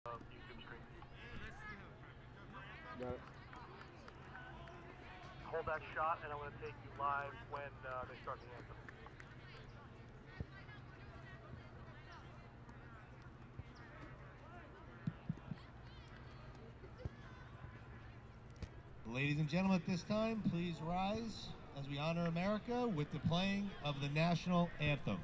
YouTube screen. Got it. Hold that shot, and I'm going to take you live when they start the anthem. Ladies and gentlemen, at this time, please rise as we honor America with the playing of the national anthem.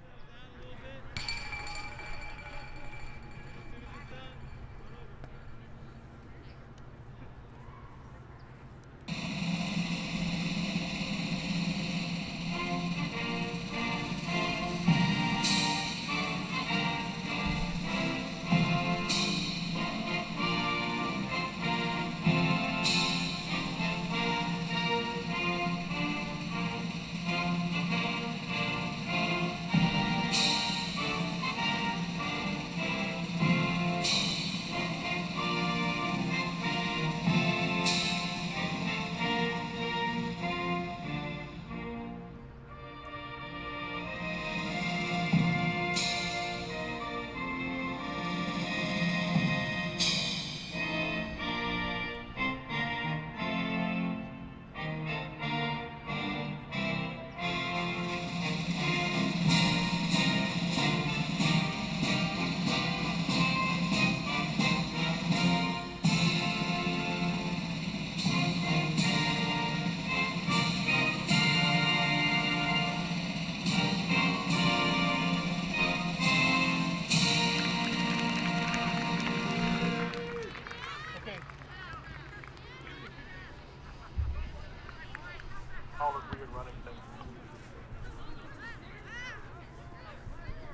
All this weird running thing.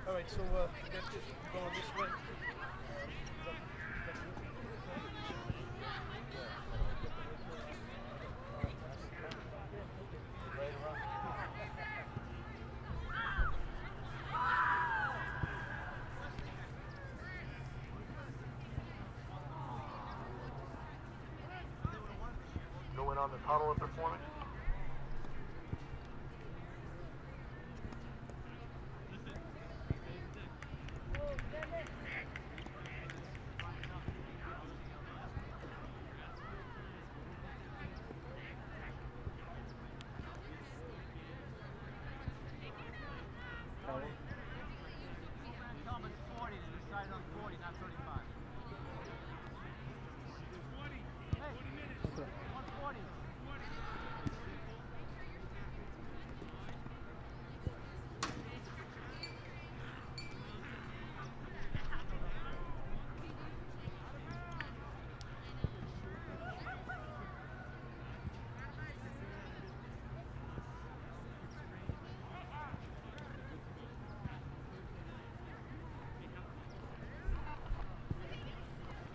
Alright, so that's it. Going this way. Go in on the tunnel if they're forming. Helmet's 40, they decided on 40, not 35. Hey, 140.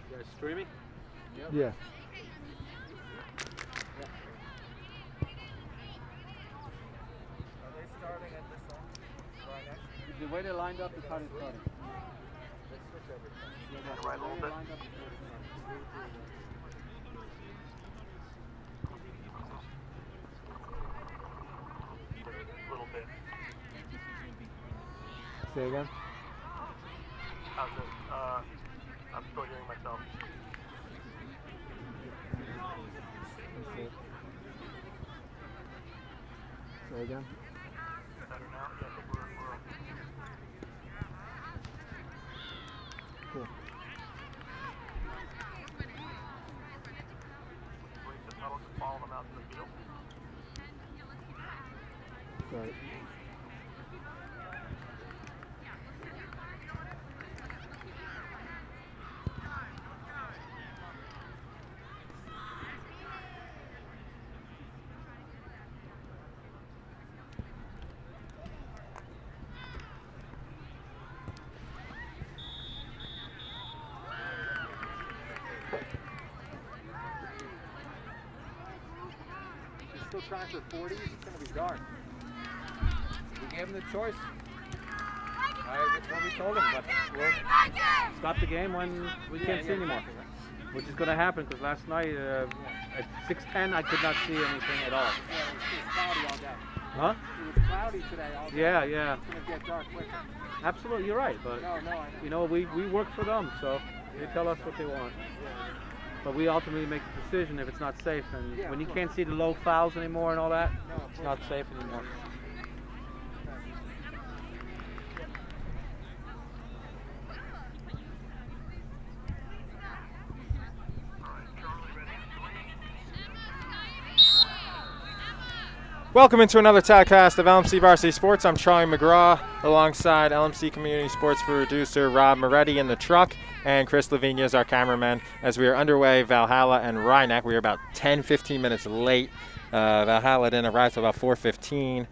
You guys streaming? Yeah. Are they starting at this one? Right next? The way they lined up is how they started. Let's switch everything. Right a little bit. A little bit. Say again? How's it? I'm still hearing myself. Say again? Better now? Yeah, I think we're Cool. break the tunnel to follow them out to the field. Right. Still trying for 40s, it's going to be dark. We gave him the choice. That's what we told him, but we'll stop the game when we can't see anymore. Which is going to happen because last night at 6:10 I could not see anything at all. Yeah, it was cloudy all day. Huh? It was cloudy today all day. Yeah, yeah. It's going to get dark quicker. Absolutely, you're right. But No, I know. you know, we work for them, so They tell us what they want. But we ultimately make the decision if it's not safe. And Yeah, when you of can't see the low fouls anymore and all that, No, of it's course not safe anymore. Welcome into another telecast of LMC Varsity Sports. I'm Charlie McGraw alongside LMC Community Sports producer Rob Moretti in the truck, and Chris Lavinia is our cameraman as we are underway Valhalla and Rhinebeck. We are about 10-15 minutes late. Valhalla didn't arrive till about 4:15.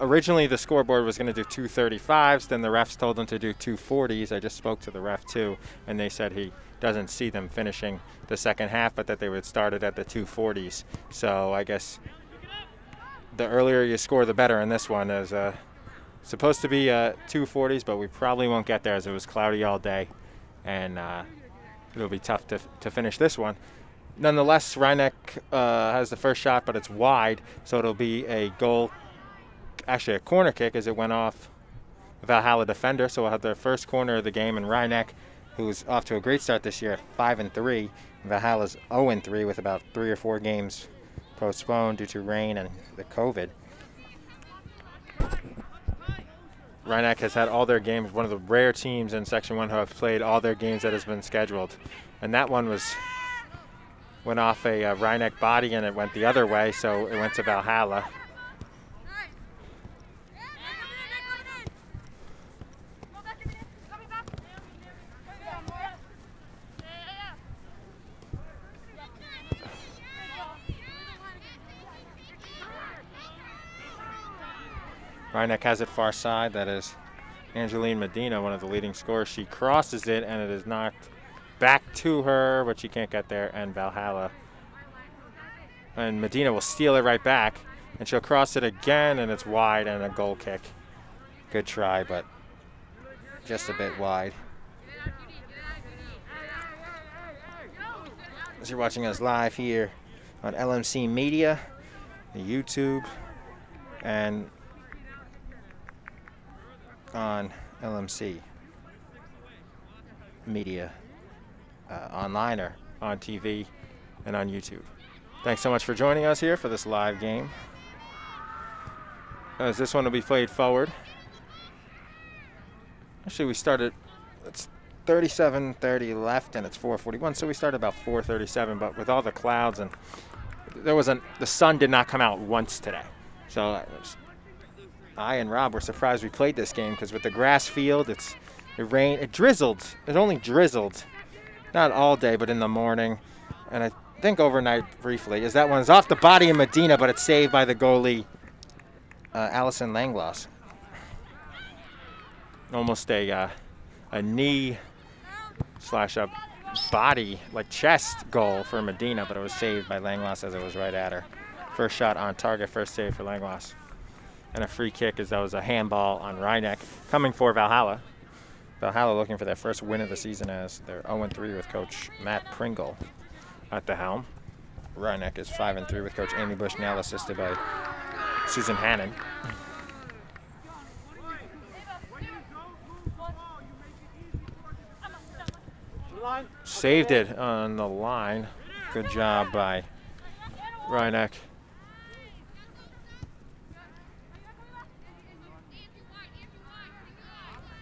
Originally the scoreboard was going to do 2:35s, then the refs told them to do 2:40s. I just spoke to the ref too, and they said he doesn't see them finishing the second half, but that they would start it at the 2:40s. So I guess the earlier you score, the better in this one. Is supposed to be 2:40s, but we probably won't get there as it was cloudy all day, and it'll be tough to finish this one. Nonetheless, Rhinebeck has the first shot, but it's wide, so it'll be a goal, actually a corner kick, as it went off the Valhalla defender. So we'll have their first corner of the game, and Rhinebeck, who's off to a great start this year at 5-3, Valhalla's 0-3 with about 3 or 4 games postponed due to rain and the COVID. Rhinebeck has had all their games, one of the rare teams in Section 1 who have played all their games that has been scheduled. And that one went off a Rhinebeck body and it went the other way, so it went to Valhalla. Rhinebeck has it far side. That is Angeline Medina, one of the leading scorers. She crosses it, and it is knocked back to her, but she can't get there, and Valhalla. And Medina will steal it right back, and she'll cross it again, and it's wide and a goal kick. Good try, but just a bit wide. As you're watching us live here on LMC Media, the YouTube, and on LMC Media online or on TV and on YouTube. Thanks so much for joining us here for this live game. As this one will be played forward. Actually, we started, it's 37:30 left and it's 4:41, so we started about 4:37, but with all the clouds and the sun did not come out once today. So I and Rob were surprised we played this game because with the grass field, it rained, it drizzled. It only drizzled, not all day, but in the morning, and I think overnight briefly. As that one's off the body of Medina, but it's saved by the goalie, Allison Langloss. Almost a knee / a body, like chest goal for Medina, but it was saved by Langloss as it was right at her. First shot on target, first save for Langloss. And a free kick as that was a handball on Rhinebeck. Coming for Valhalla. Valhalla looking for their first win of the season as they're 0-3 with Coach Matt Pringle at the helm. Rhinebeck is 5-3 with Coach Amy Bushnell, assisted by Susan Hannon. Saved it on the line. Good job by Rhinebeck.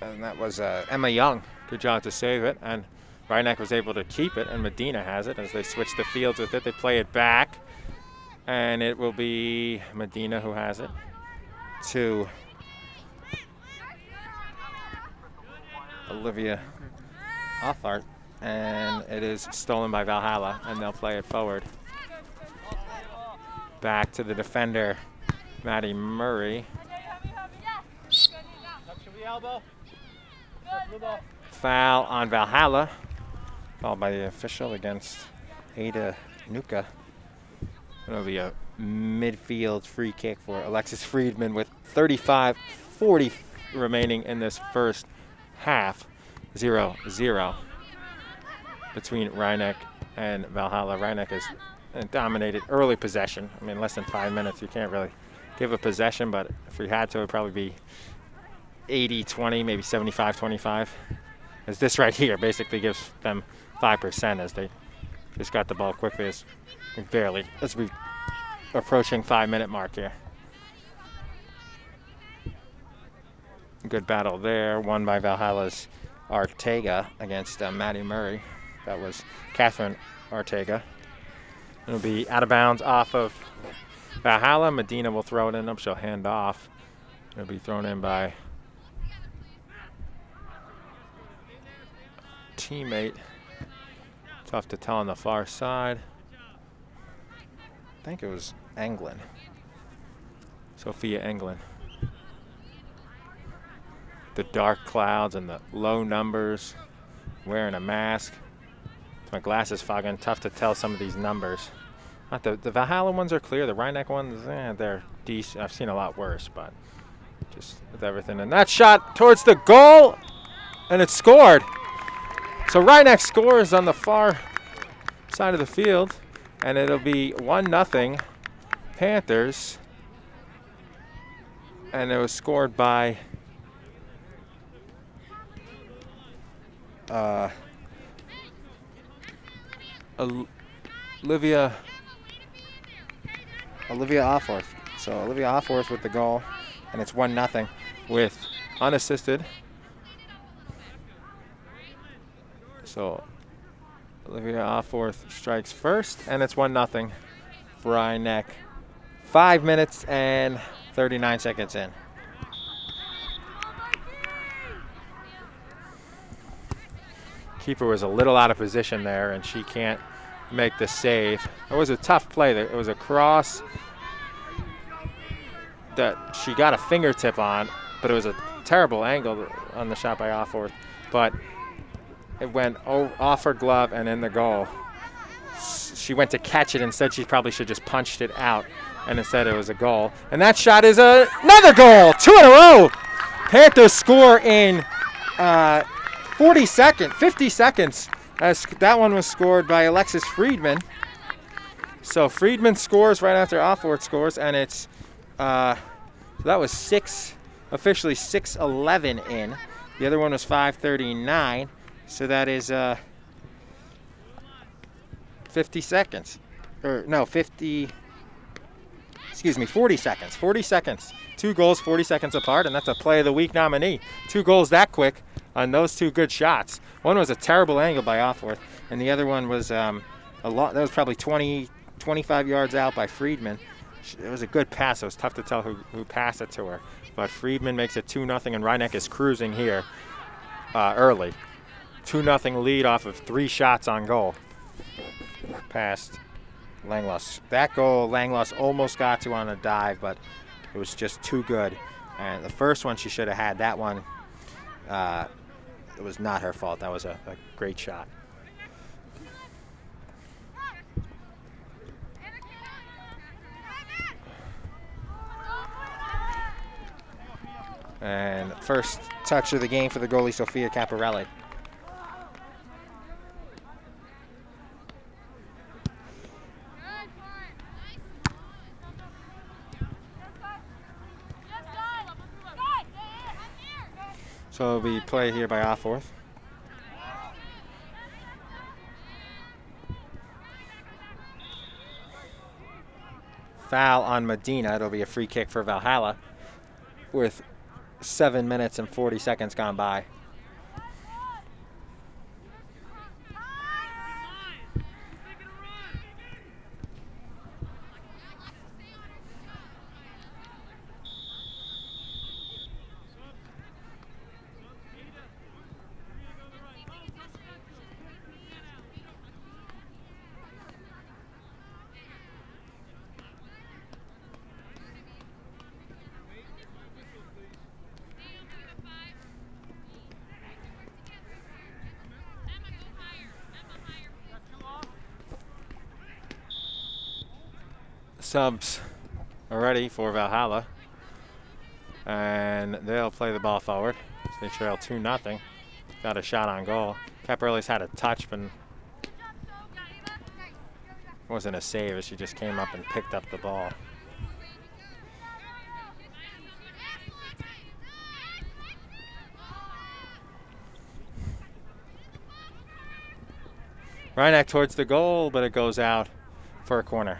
And that was Emma Young. Good job to save it. And Rhinebeck was able to keep it, and Medina has it as they switch the fields with it. They play it back, and it will be Medina who has it to Olivia Offart, and it is stolen by Valhalla, and they'll play it forward. Back to the defender, Maddie Murray. Foul on Valhalla, fouled by the official against Ada Nuka. It'll be a midfield free kick for Alexis Friedman with 35:40 remaining in this first half. 0-0 between Rhinebeck and Valhalla. Rhinebeck has dominated early possession. I mean, less than 5 minutes, you can't really give a possession, but if we had to, it would probably be 80-20, maybe 75-25. as this right here basically gives them 5% as they just got the ball quickly as we approaching 5-minute mark here. Good battle there, won by Valhalla's Ortega against Maddie Murray. That was Catherine Ortega. It'll be out of bounds off of Valhalla. Medina will throw it in. She'll hand off. It'll be thrown in by teammate. Tough to tell on the far side. I think it was Englund. Sophia Englund. The dark clouds and the low numbers, wearing a mask. My glasses fogging, tough to tell some of these numbers. The Valhalla ones are clear, the Rhinebeck ones, they're decent. I've seen a lot worse, but just with everything. And that shot towards the goal, and it's scored. So Rhinebeck scores on the far side of the field, and it'll be 1-0 Panthers. And it was scored by Olivia Offworth. So Olivia Offworth with the goal, and it's 1-0 with unassisted. So Olivia Offworth strikes first, and it's 1-0 Rhinebeck. 5 minutes and 39 seconds in. Keeper was a little out of position there, and she can't make the save. It was a tough play. It was a cross that she got a fingertip on, but it was a terrible angle on the shot by Offworth. But it went off her glove and in the goal. She went to catch it. Instead, she probably should just punched it out, and instead it was a goal. And that shot is another goal. 2 in a row. Panthers score in 50 seconds, as that one was scored by Alexis Friedman. So Friedman scores right after Offworth scores, and it's so that was officially 6:11 in. The other one was 5:39, so that is 40 seconds. 40 seconds. 2 goals, 40 seconds apart, and that's a Play of the Week nominee. 2 goals that quick on those 2 good shots. One was a terrible angle by Offworth, and the other one was that was probably 25 yards out by Friedman. It was a good pass. It was tough to tell who passed it to her. But Friedman makes it 2-0, and Rhinebeck is cruising here early. 2-0 lead off of 3 shots on goal. Past Langlois. That goal, Langlois almost got to on a dive, but it was just too good. And the first one she should have had. That one, it was not her fault. That was a great shot. And first touch of the game for the goalie, Sophia Caparelli. So it'll be play here by Offworth. Foul on Medina. It'll be a free kick for Valhalla with 7 minutes and 40 seconds gone by. Subs are ready for Valhalla, and they'll play the ball forward. They trail 2-0. Got a shot on goal. Caparelli's had a touch, but it wasn't a save as she just came up and picked up the ball. Reinach towards the goal, but it goes out for a corner.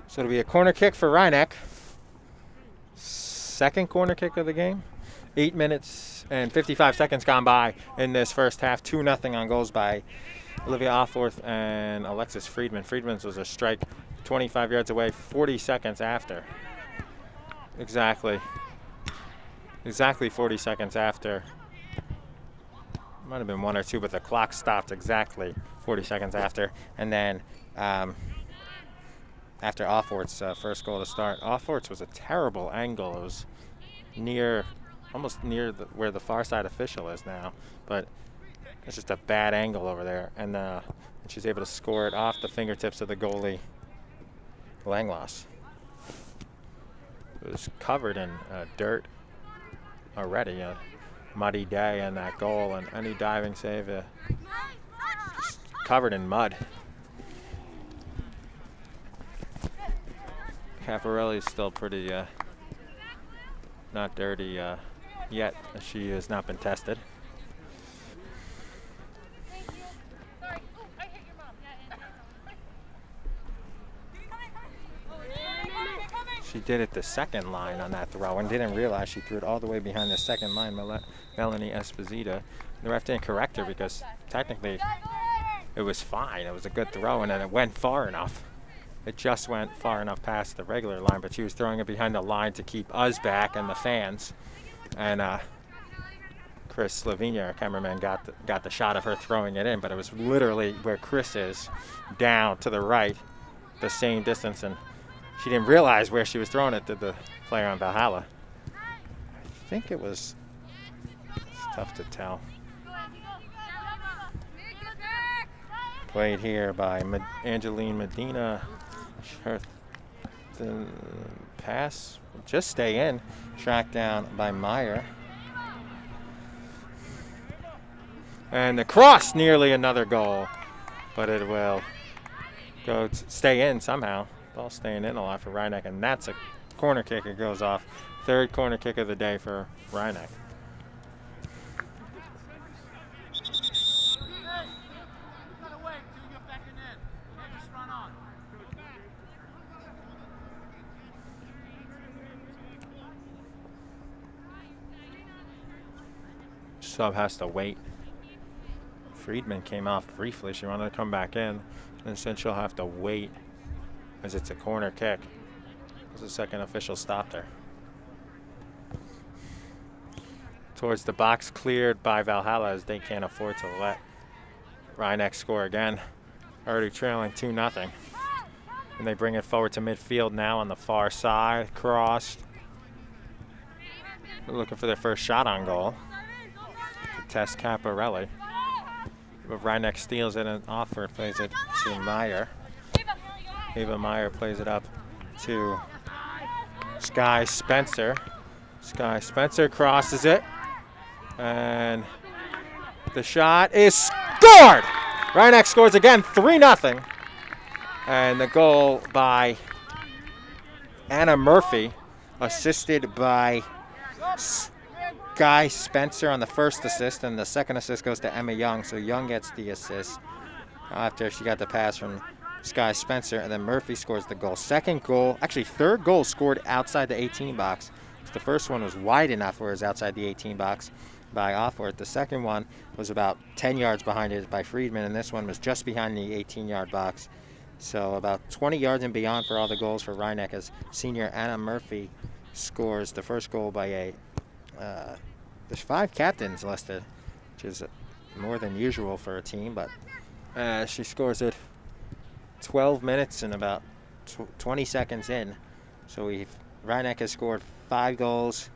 So it'll be a corner kick for Reinach. Second corner kick of the game. 8 minutes and 55 seconds gone by in this first half. 2-0 on goals by Olivia Offworth and Alexis Friedman. Friedman's was a strike 25 yards away 40 seconds after. Exactly 40 seconds after. Might have been 1 or 2, but the clock stopped exactly 40 seconds after. And then after Offworth's first goal to start. Offworth's was a terrible angle. It was almost near where the far side official is now, but it's just a bad angle over there. And she's able to score it off the fingertips of the goalie, Langloss. It was covered in dirt already, a muddy day, and that goal and any diving save just covered in mud. Caparelli's still pretty not dirty yet. She has not been tested. She did it the second line on that throw and didn't realize she threw it all the way behind the second line, Melanie Esposito. The ref didn't correct her because technically it was fine. It was a good throw, and then it went far enough. It just went far enough past the regular line, but she was throwing it behind the line to keep us back and the fans. And Chris Slovenia, our cameraman, got the shot of her throwing it in, but it was literally where Chris is, down to the right, the same distance, and she didn't realize where she was throwing it, did the player on Valhalla. I think it was, it's tough to tell. Played here by Angeline Medina. The pass will just stay in. Tracked down by Meyer. And the cross, nearly another goal. But it will stay in somehow. Ball staying in a lot for Reinach, and that's a corner kick. It goes off. Third corner kick of the day for Reinach. Sub has to wait. Friedman came off briefly. She wanted to come back in, and said she'll have to wait as it's a corner kick. The second official stopped her. Towards the box, cleared by Valhalla, as they can't afford to let Reinach score again. Already trailing 2-0. And they bring it forward to midfield now on the far side. Crossed. They're looking for their first shot on goal. Tess Caparelli. But Reinach steals it, and Offworth plays it to Meyer. Ava Meyer plays it up to Sky Spencer. Sky Spencer crosses it, and the shot is scored! Reinach scores again, 3-0. And the goal by Anna Murphy, assisted by Sky Spencer on the first assist, and the second assist goes to Emma Young. So Young gets the assist after she got the pass from Sky Spencer, and then Murphy scores the goal. Second goal, actually third goal, scored outside the 18 box. The first one was wide enough where it was outside the 18 box by Offworth. The second one was about 10 yards behind it by Friedman, and this one was just behind the 18-yard box. So about 20 yards and beyond for all the goals for Reinach, as senior Anna Murphy scores the first goal by a there's 5 captains listed, which is more than usual for a team, but she scores it 12 minutes and about 20 seconds in. So Reinach has scored 3 goals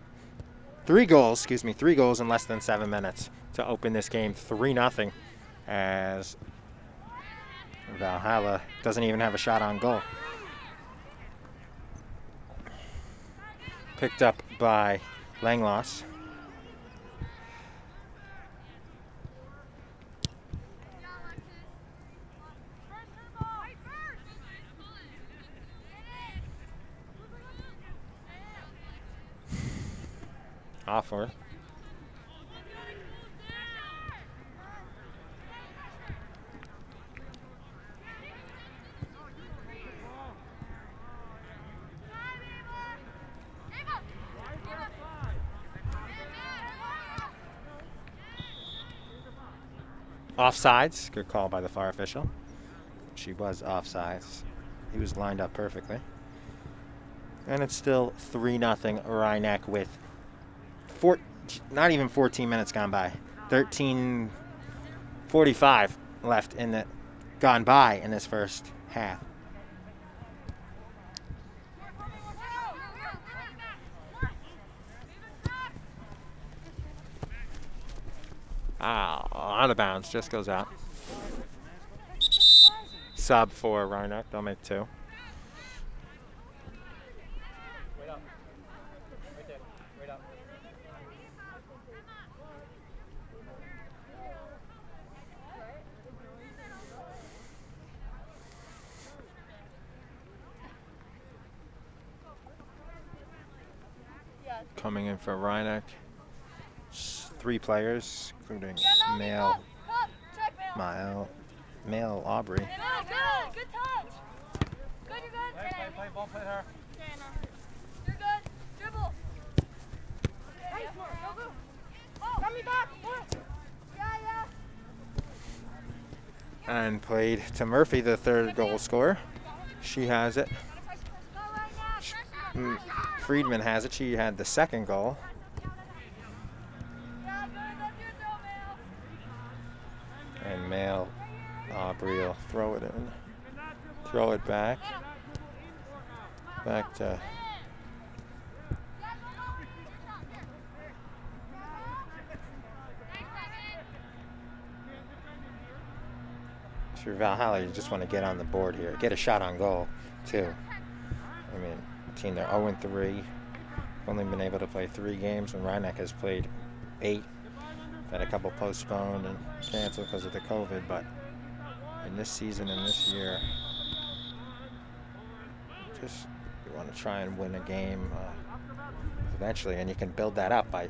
in less than 7 minutes to open this game 3-0, as Valhalla doesn't even have a shot on goal. Picked up by Langloss. Offer. Offsides. Good call by the far official. She was offsides. He was lined up perfectly. And it's still 3-0 Rhinebeck with not even 14 minutes gone by. 13:45 left gone by in this first half. Out of bounds, just goes out. Sub for Rhinebeck, they'll make 2. Wait up. Right there. Wait up. Coming in for Rhinebeck. 3 players, including male Aubrey. Good touch. Good, you're good. Play, ball, play her. You're good. Dribble. Nice, go. Run me back. Yeah. And played to Murphy, the 3rd goal scorer. She has it. Friedman has it. She had the 2nd goal. And male Aubrey will throw it in. Throw it back. Back to for Valhalla, you just want to get on the board here. Get a shot on goal, too. I mean, team, they're 0-3. Only been able to play 3 games, and Rhinebeck has played 8. Had a couple postponed and canceled because of the COVID, but in this season and this year, just you want to try and win a game eventually, and you can build that up by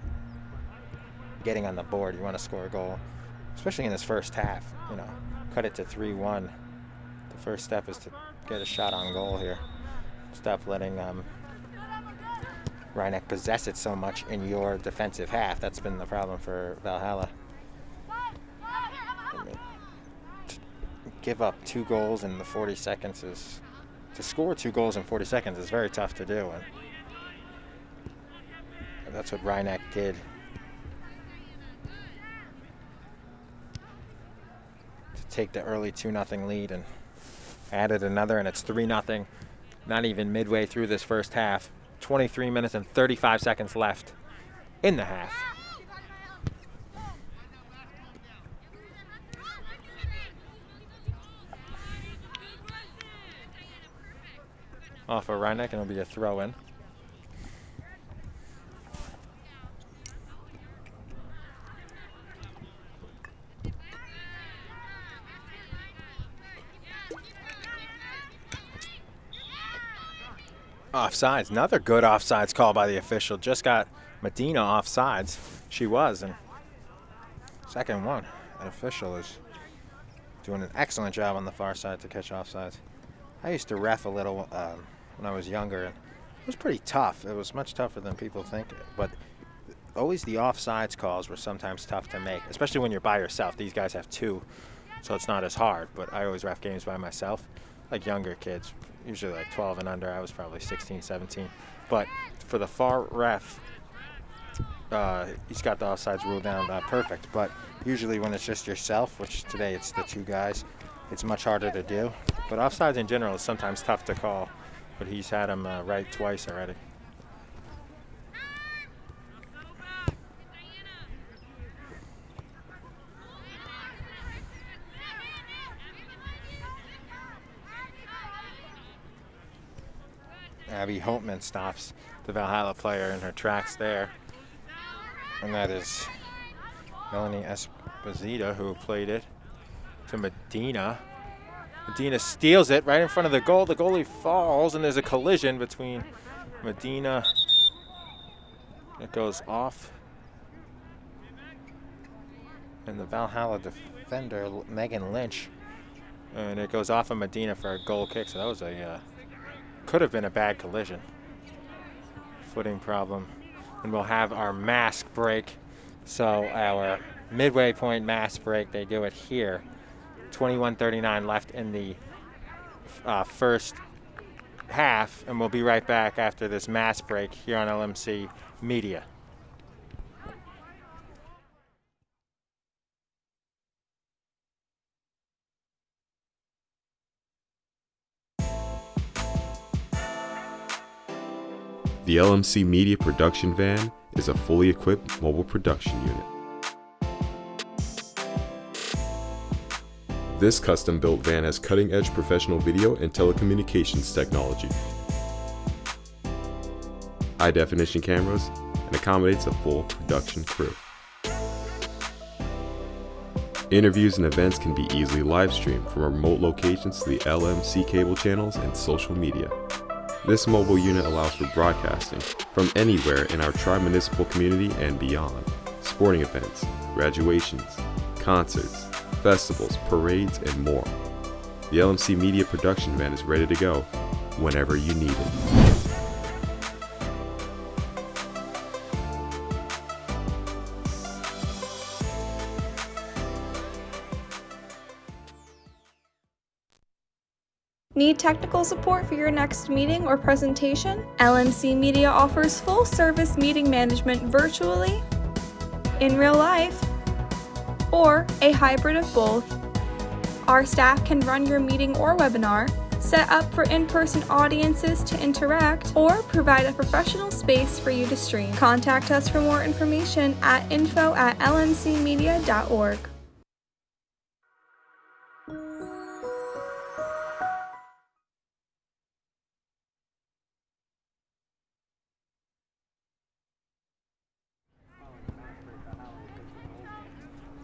getting on the board. You want to score a goal, especially in this first half. You know, cut it to 3-1. The first step is to get a shot on goal here. Stop letting Rhinebeck possess it so much in your defensive half. That's been the problem for Valhalla. I mean, to give up 2 goals in the 40 seconds is, to score 2 goals in 40 seconds is very tough to do, and that's what Rhinebeck did. To take the early 2-0 lead and added another, and it's 3-0. Not even midway through this first half. 23 minutes and 35 seconds left in the half. Off of Rhinebeck, and it'll be a throw-in. Offsides, another good offsides call by the official. Just got Medina offsides. She was, and second one. That official is doing an excellent job on the far side to catch offsides. I used to ref a little when I was younger, and it was pretty tough. It was much tougher than people think, but always the offsides calls were sometimes tough to make, especially when you're by yourself. These guys have 2, so it's not as hard, but I always ref games by myself, like younger kids. Usually like 12 and under. I was probably 16, 17. But for the far ref, he's got the offsides rule down perfect. But usually when it's just yourself, which today it's the 2 guys, it's much harder to do. But offsides in general is sometimes tough to call. But he's had them right twice already. Abby Holtman stops the Valhalla player in her tracks there. And that is Melanie Esposito, who played it to Medina. Medina steals it right in front of the goal. The goalie falls, and there's a collision between Medina It goes off. And the Valhalla defender, Megan Lynch. And it goes off of Medina for a goal kick. So that was a, could have been a bad collision. Footing problem. And we'll have our mask break. So our midway point mask break, they do it here. 21:39 left in the first half, and we'll be right back after this mass break here on LMC Media. The LMC Media production van is a fully equipped mobile production unit. This custom-built van has cutting-edge professional video and telecommunications technology, high-definition cameras, and accommodates a full production crew. Interviews and events can be easily live-streamed from remote locations to the LMC cable channels and social media. This mobile unit allows for broadcasting from anywhere in our tri-municipal community and beyond. Sporting events, graduations, concerts, festivals, parades, and more. The LMC Media production van is ready to go whenever you need it. Need technical support for your next meeting or presentation? LMC Media offers full-service meeting management virtually, in real life, or a hybrid of both. Our staff can run your meeting or webinar, set up for in-person audiences to interact, or provide a professional space for you to stream. Contact us for more information at info@lmcmedia.org.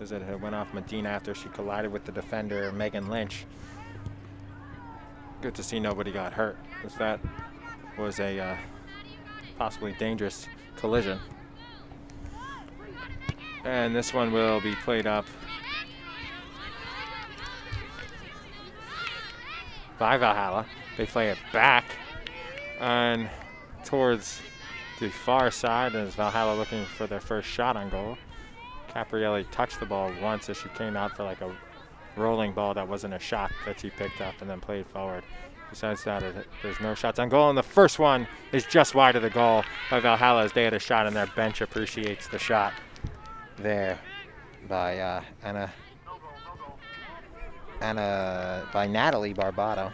As it had went off Medina after she collided with the defender, Megan Lynch. Good to see nobody got hurt, as that was a possibly dangerous collision. And this one will be played up by Valhalla. They play it back and towards the far side as Valhalla looking for their first shot on goal. Caprielli touched the ball once as she came out for like a rolling ball that wasn't a shot that she picked up and then played forward. Besides that, there's no shots on goal, and the first one is just wide of the goal by Valhalla as they had a shot, and their bench appreciates the shot there by by Natalie Barbato.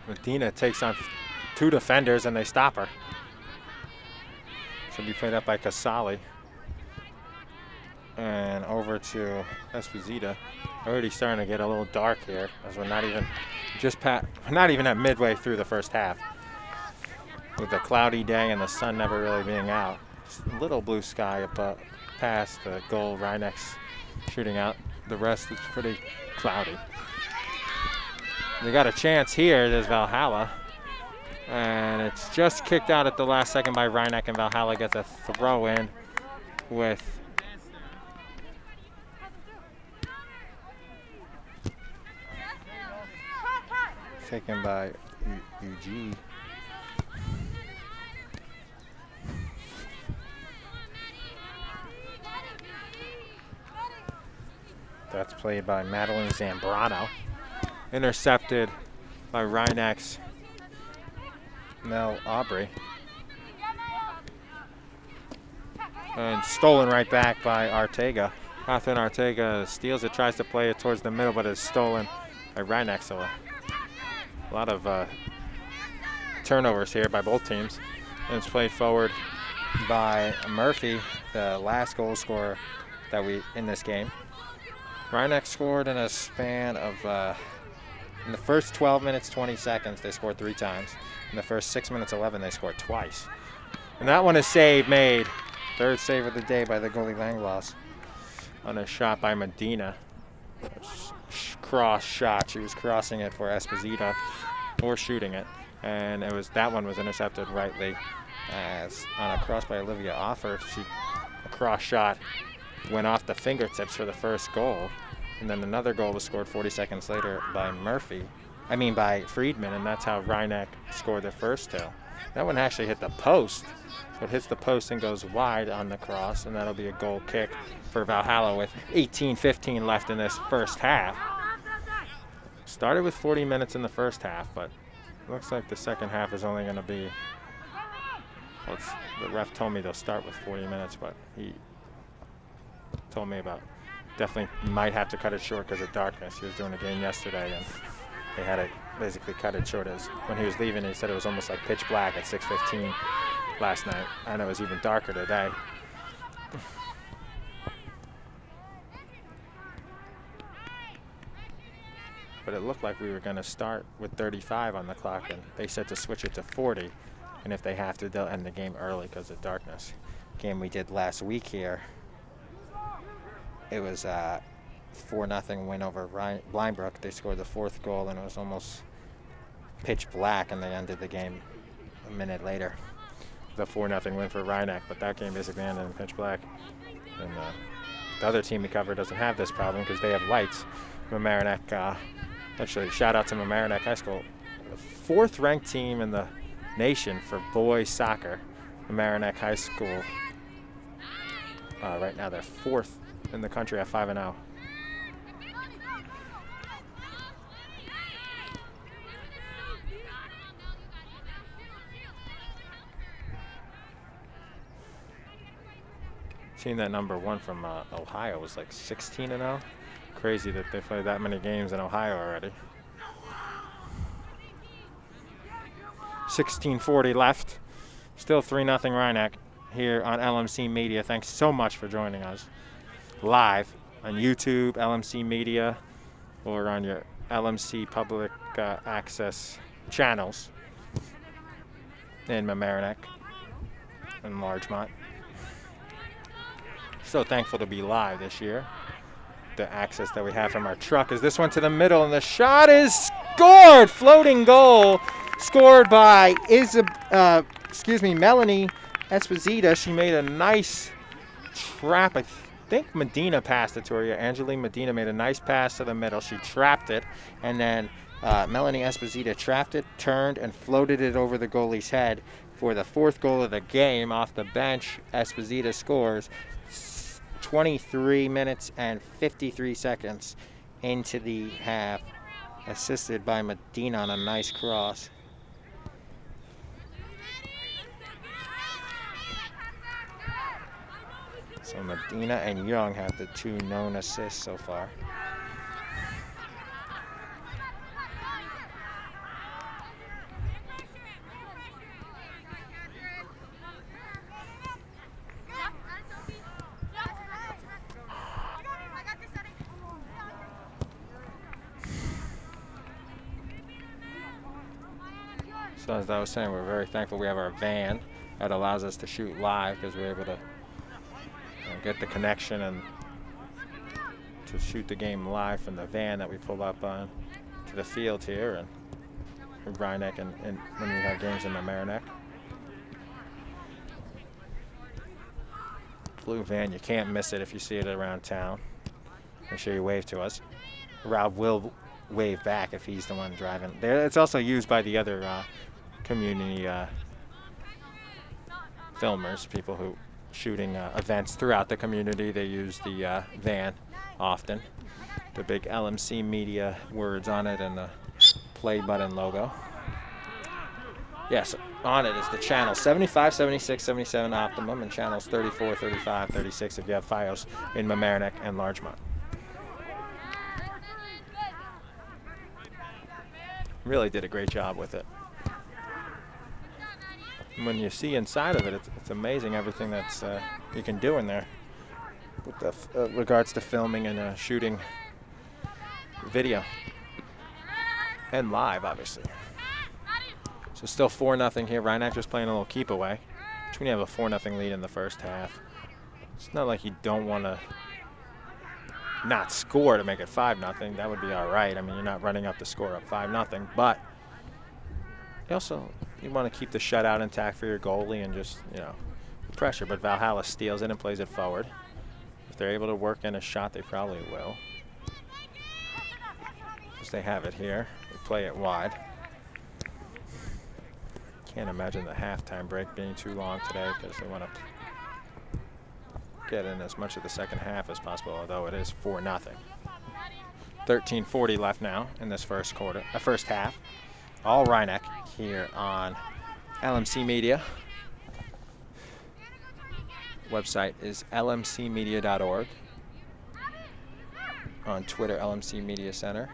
Medina takes on two defenders and they stop her. Should be played up by Casali. And over to Esposito. Already starting to get a little dark here as we're not even at midway through the first half. With a cloudy day and the sun never really being out. Just a little blue sky up past the goal. Rhinex shooting out. The rest is pretty cloudy. They got a chance here. There's Valhalla. And it's just kicked out at the last second by Rhineck, and Valhalla gets a throw in with taken by UG. That's played by Madeline Zambrano. Intercepted by Rhinex Mel Aubrey. And stolen right back by Artega. Catherine Artega steals it, tries to play it towards the middle, but is stolen by Rhinex. So a lot of turnovers here by both teams. And it's played forward by Murphy, the last goal scorer in this game. Rhinex scored in a span of In the first 12 minutes, 20 seconds, they scored 3 times. In the first 6 minutes, 11, they scored twice. And that one is made. Third save of the day by the goalie Langloss on a shot by Medina. Cross shot. She was crossing it for Esposito, or shooting it. And that one was intercepted rightly, as on a cross by Olivia Offer. A cross shot went off the fingertips for the first goal. And then another goal was scored 40 seconds later by by Friedman, and that's how Rhineck scored their first 2. That one actually hit the post. So it hits the post and goes wide on the cross, and that'll be a goal kick for Valhalla with 18:15 left in this first half. Started with 40 minutes in the first half, but it looks like the second half is only going to be, well, the ref told me they'll start with 40 minutes, but he told me about definitely might have to cut it short because of darkness. He was doing a game yesterday, and they had to basically cut it short. As when he was leaving, he said it was almost like pitch black at 6:15 last night, and it was even darker today. But it looked like we were going to start with 35 on the clock, and they said to switch it to 40, and if they have to, they'll end the game early because of darkness. Game we did last week here, it was a 4-0 win over Blindbrook. They scored the 4th goal, and it was almost pitch black, and they ended the game a minute later. The 4-0 win for Rhineck, but that game basically ended in pitch black. And the other team we cover doesn't have this problem because they have lights. Mamaroneck, actually, shout out to Mamaroneck High School, the 4th ranked team in the nation for boys soccer. Mamaroneck High School, right now they're 4th in the country at 5-0. Team that number 1 from Ohio was like 16-0. Crazy that they played that many games in Ohio already. 16:40 left. Still 3-0 Rhineck here on LMC Media. Thanks so much for joining us live on YouTube, LMC Media, or on your LMC public access channels in Mamaroneck and Larchmont. So thankful to be live this year. The access that we have from our truck is this one to the middle, and the shot is scored. Floating goal scored by Melanie Esposito. She made a nice trap. I think Medina passed it to her. Yeah, Angeline Medina made a nice pass to the middle. She trapped it, and then Melanie Esposito trapped it, turned, and floated it over the goalie's head for the 4th goal of the game. Off the bench, Esposito scores 23 minutes and 53 seconds into the half, assisted by Medina on a nice cross. So Medina and Young have the 2 known assists so far. So as I was saying, we're very thankful we have our van that allows us to shoot live, because we're able to get the connection and to shoot the game live from the van that we pull up on to the field here in Rhineck and when we have games in Mamaroneck. Blue van, you can't miss it if you see it around town. Make sure you wave to us. Rob will wave back if he's the one driving. It's also used by the other community filmers, people who shooting events throughout the community. They use the van often. The big LMC Media words on it and the play button logo. Yes, on it is the channel 75, 76, 77 Optimum, and channels 34, 35, 36 if you have FiOS in Mamaroneck and Larchmont. Really did a great job with it. When you see inside of it, it's amazing everything that's you can do in there with the regards to filming and shooting video. and live, obviously. So still 4-0 here. Rhinebeck just playing a little keep away. Which when you have a 4-0 lead in the first half, it's not like you don't want to not score to make it 5-0. That would be all right. I mean, you're not running up the score up 5-0, but you want to keep the shutout intact for your goalie and just, you know, pressure. But Valhalla steals it and plays it forward. If they're able to work in a shot, they probably will. Because they have it here. They play it wide. Can't imagine the halftime break being too long today because they want to get in as much of the second half as possible, although it is 4-0. 13:40 left now in this first half. All Rhinebeck here on LMC Media. Website is lmcmedia.org. On Twitter, LMC Media Center.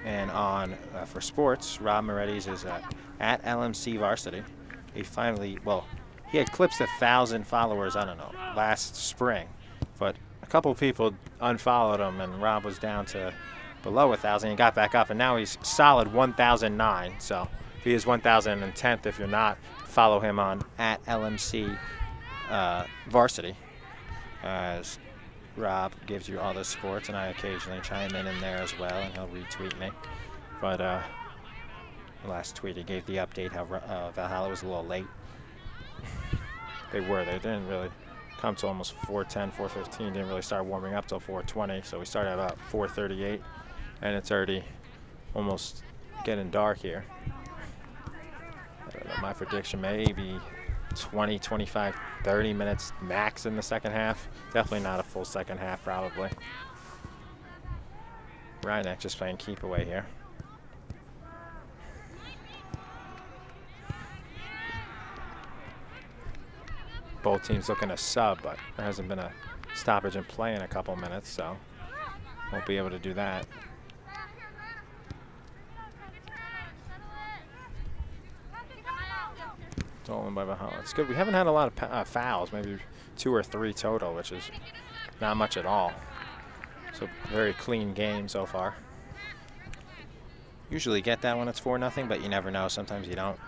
And on for sports, Rob Moretti's is at LMC Varsity. He finally, he had clipped 1,000 followers, I don't know, last spring, but a couple people unfollowed him, and Rob was down to below 1,000. He got back up, and now he's solid 1,009. So if he is 1,010th, if you're not, follow him on at LMC Varsity, as Rob gives you all the sports, and I occasionally chime in there as well, and he'll retweet me. But last tweet he gave the update how Valhalla was a little late. They didn't really come to almost 4:10, 4:15. Didn't really start warming up till 4:20. So we started about 4:38, and it's already almost getting dark here. I don't know, my prediction maybe 20, 25, 30 minutes max in the second half. Definitely not a full second half, probably. Rhinebeck just playing keep away here. Both teams looking to sub, but there hasn't been a stoppage in play in a couple minutes, so won't be able to do that. Stolen by Valhalla. It's good. We haven't had a lot of fouls, maybe 2 or 3 total, which is not much at all. So very clean game so far. Usually get that when it's 4-0, but you never know. Sometimes you don't.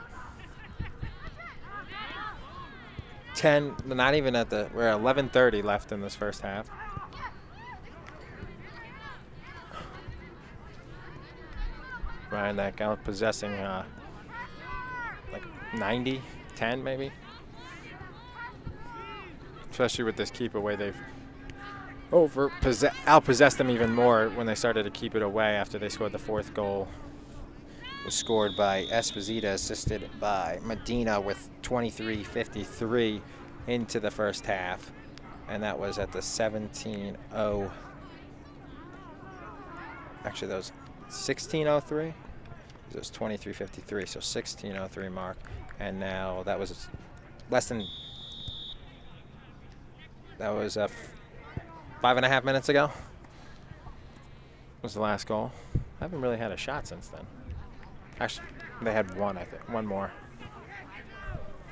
10, not even at the, we're at 11:30 left in this first half. Rhinebeck out possessing like 90-10 maybe. Especially with this keep away, they've outpossessed them even more when they started to keep it away after they scored the 4th goal. It was scored by Esposito, assisted by Medina with 23:53 into the first half. And that was at the 17:0. Actually, that was 16:03. It was 23:53, so 16:03 mark. And now that was less than, that was 5.5 minutes ago was the last goal. I haven't really had a shot since then. Actually, they had one, I think. One more.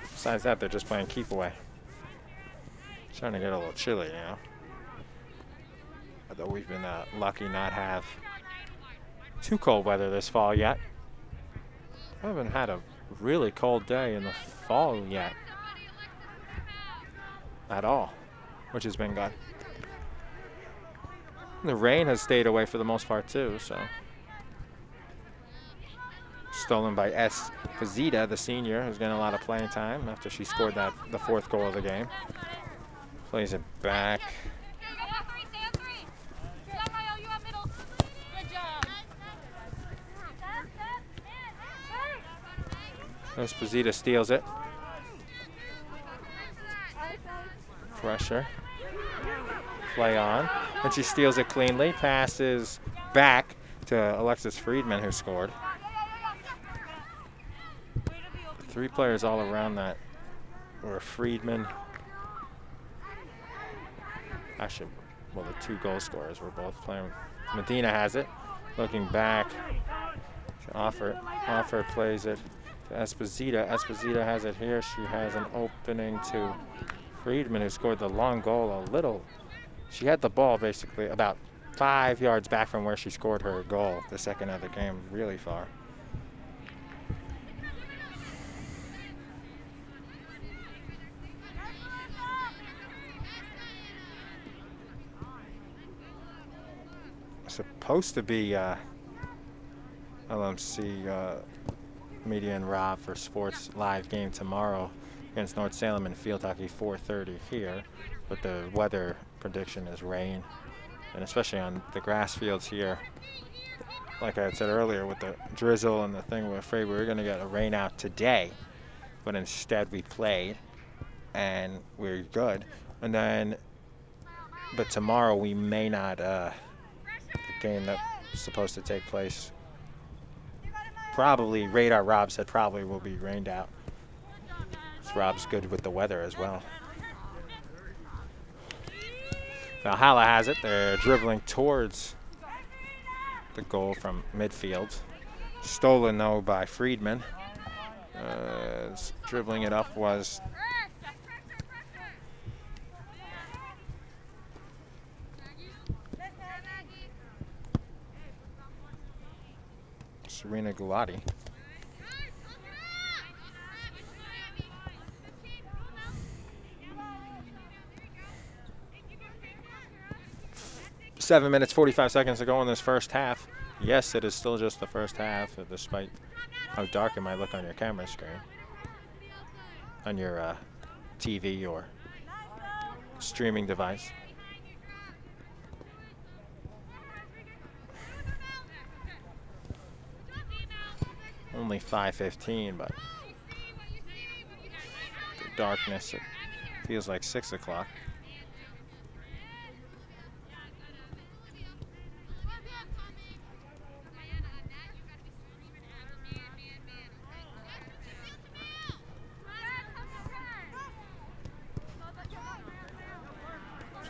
Besides that, they're just playing keep away. Starting to get a little chilly now. Although we've been lucky not have too cold weather this fall yet. I haven't had a really cold day in the fall yet. At all. Which has been good. And the rain has stayed away for the most part too, so. Stolen by Esposito, the senior, who's getting a lot of playing time after she scored the 4th goal of the game. Plays it back. Esposito steals it. Pressure. Play on. And she steals it cleanly. Passes back to Alexis Friedman, who scored. 3 players all around that were Friedman. Actually, well, the 2 goal scorers were both playing. Medina has it. Looking back. Offer plays it. to Esposito. Esposito has it here. She has an opening to Friedman, who scored the long goal a little. She had the ball basically about 5 yards back from where she scored her goal the second of the game, really far. Supposed to be LMC Media and Rob for Sports live game tomorrow against North Salem in field hockey, 4:30 here, but the weather prediction is rain, and especially on the grass fields here, like I had said earlier, with the drizzle and the thing, we're afraid we were going to get a rain out today, but instead we played and we're good. And then, but tomorrow we may not, the game that's supposed to take place, probably, Radar Rob said probably will be rained out. So Rob's good with the weather as well. Valhalla has it. They're dribbling towards the goal from midfield. Stolen though by Friedman. Dribbling it up was Serena Gulati. Seven minutes, 45 seconds to go in this first half. Yes, it is still just the first half, despite how dark it might look on your camera screen, on your TV or streaming device. Only 5:15, but the darkness, it feels like 6 o'clock.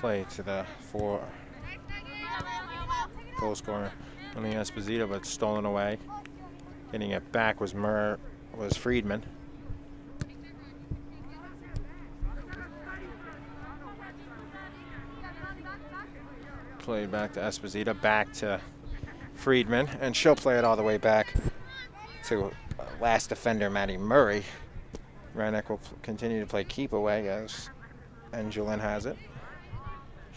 Play to the goal scorer, only Esposito, but stolen away. Getting it back was Friedman. Played back to Esposito, back to Friedman, and she'll play it all the way back to last defender Maddie Murray. Reineck will continue to play keep away as Angelin has it.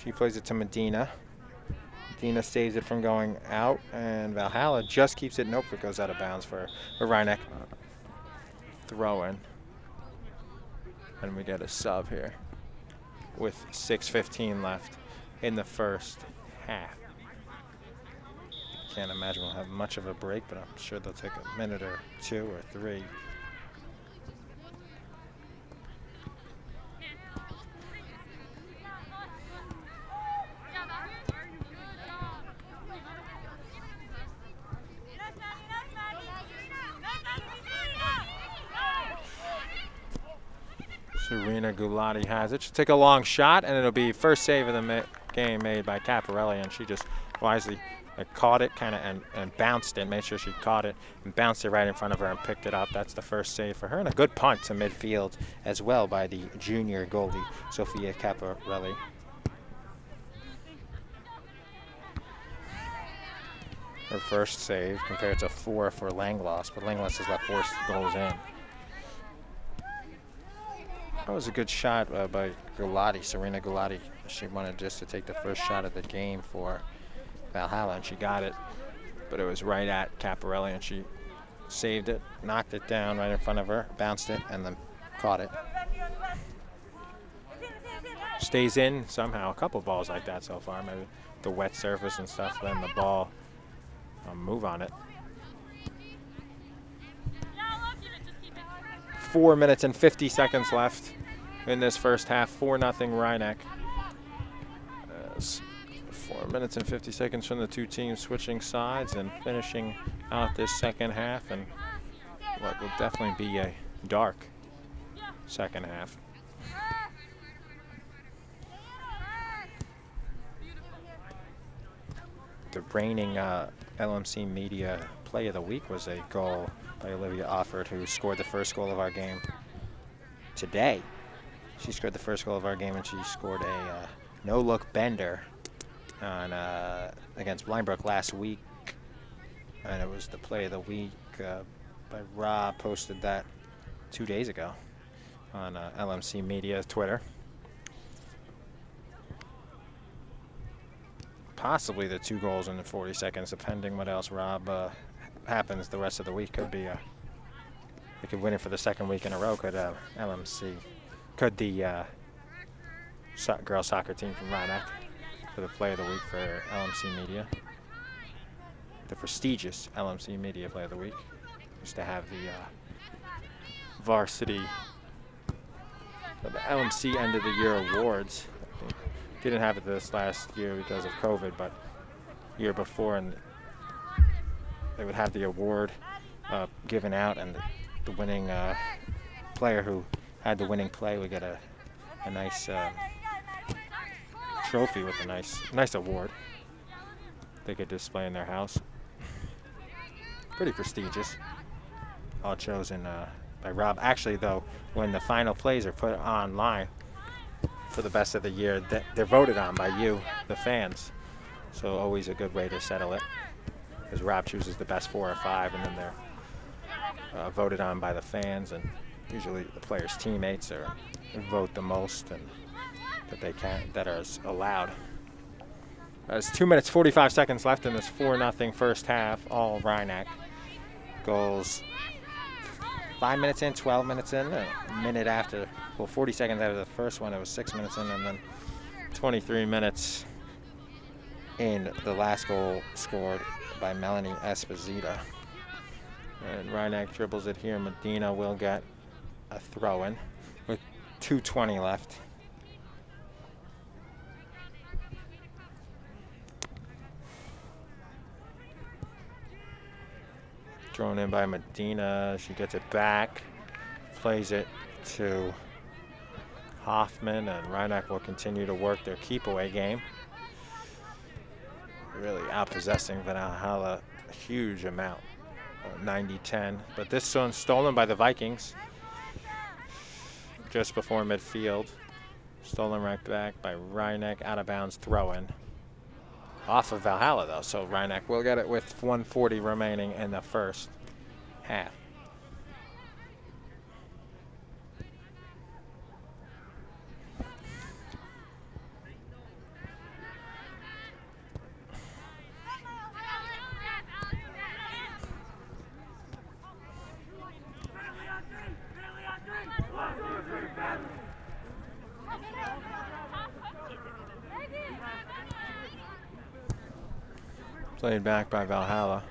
She plays it to Medina. Medina saves it from going out, and Valhalla just keeps it. Nope, it goes out of bounds for a Reineck throw in. And we get a sub here with 6:15 left in the first half. Can't imagine we'll have much of a break, but I'm sure they'll take a minute or two or three. Serena Gulati has it. She'll take a long shot, and it'll be first save of the game made by Caparelli, and she just wisely caught it and bounced it, made sure she caught it and bounced it right in front of her and picked it up. That's the first save for her, and a good punt to midfield as well by the junior goalie, Sofia Caparelli. Her first save compared to 4 for Langloss, but Langloss has let 4 goals in. That was a good shot by Gulati, Serena Gulati. She wanted just to take the first shot of the game for Valhalla, and she got it. But it was right at Caparelli, and she saved it, knocked it down right in front of her, bounced it, and then caught it. Stays in somehow. A couple balls like that so far. Maybe the wet surface and stuff, then the ball move on it. 4 minutes and 50 seconds left in this first half. 4-0 Reineck. 4 minutes and 50 seconds from the two teams switching sides and finishing out this second half, and what will definitely be a dark second half. The reigning LMC Media Play of the Week was a goal by Olivia Offord, who scored the first goal of our game today. She scored the first goal of our game, and she scored a no-look bender on against Blindbrook last week, and it was the play of the week by Rob. Posted that 2 days ago on LMC Media Twitter. Possibly the 2 goals in the 40 seconds, depending what else Rob happens the rest of the week. Could be they could win it for the second week in a row. Could LMC? Could the girls soccer team from Rhinebeck for the play of the week for LMC Media? The prestigious LMC Media play of the week used to have the varsity, the LMC end of the year awards. Didn't have it this last year because of COVID, but year before, and they would have the award given out, and the winning player who had the winning play would get a nice trophy with a nice award they could display in their house. Pretty prestigious. All chosen by Rob. Actually, though, when the final plays are put online for the best of the year, they're voted on by you, the fans. So always a good way to settle it, because Rob chooses the best 4 or 5, and then they're voted on by the fans, and usually the players' teammates vote the most and that are allowed. There's 2 minutes 45 seconds left in this 4-0 first half. All Rhinebeck goals. 5 minutes in, 12 minutes in, a minute after, well, 40 seconds after the first one, it was 6 minutes in, and then 23 minutes in, the last goal scored by Melanie Esposito. And Rhinebeck dribbles it here. Medina will get a throw-in with 2:20 left. Thrown in by Medina. She gets it back, plays it to Hoffman, and Rhinebeck will continue to work their keep-away game. Really outpossessing Valhalla a huge amount, 90-10. But this one's stolen by the Vikings just before midfield. Stolen right back by Rhinebeck, out of bounds throw-in. Off of Valhalla, though, so Rhinebeck will get it with 1:40 remaining in the first half. Played back by Valhalla.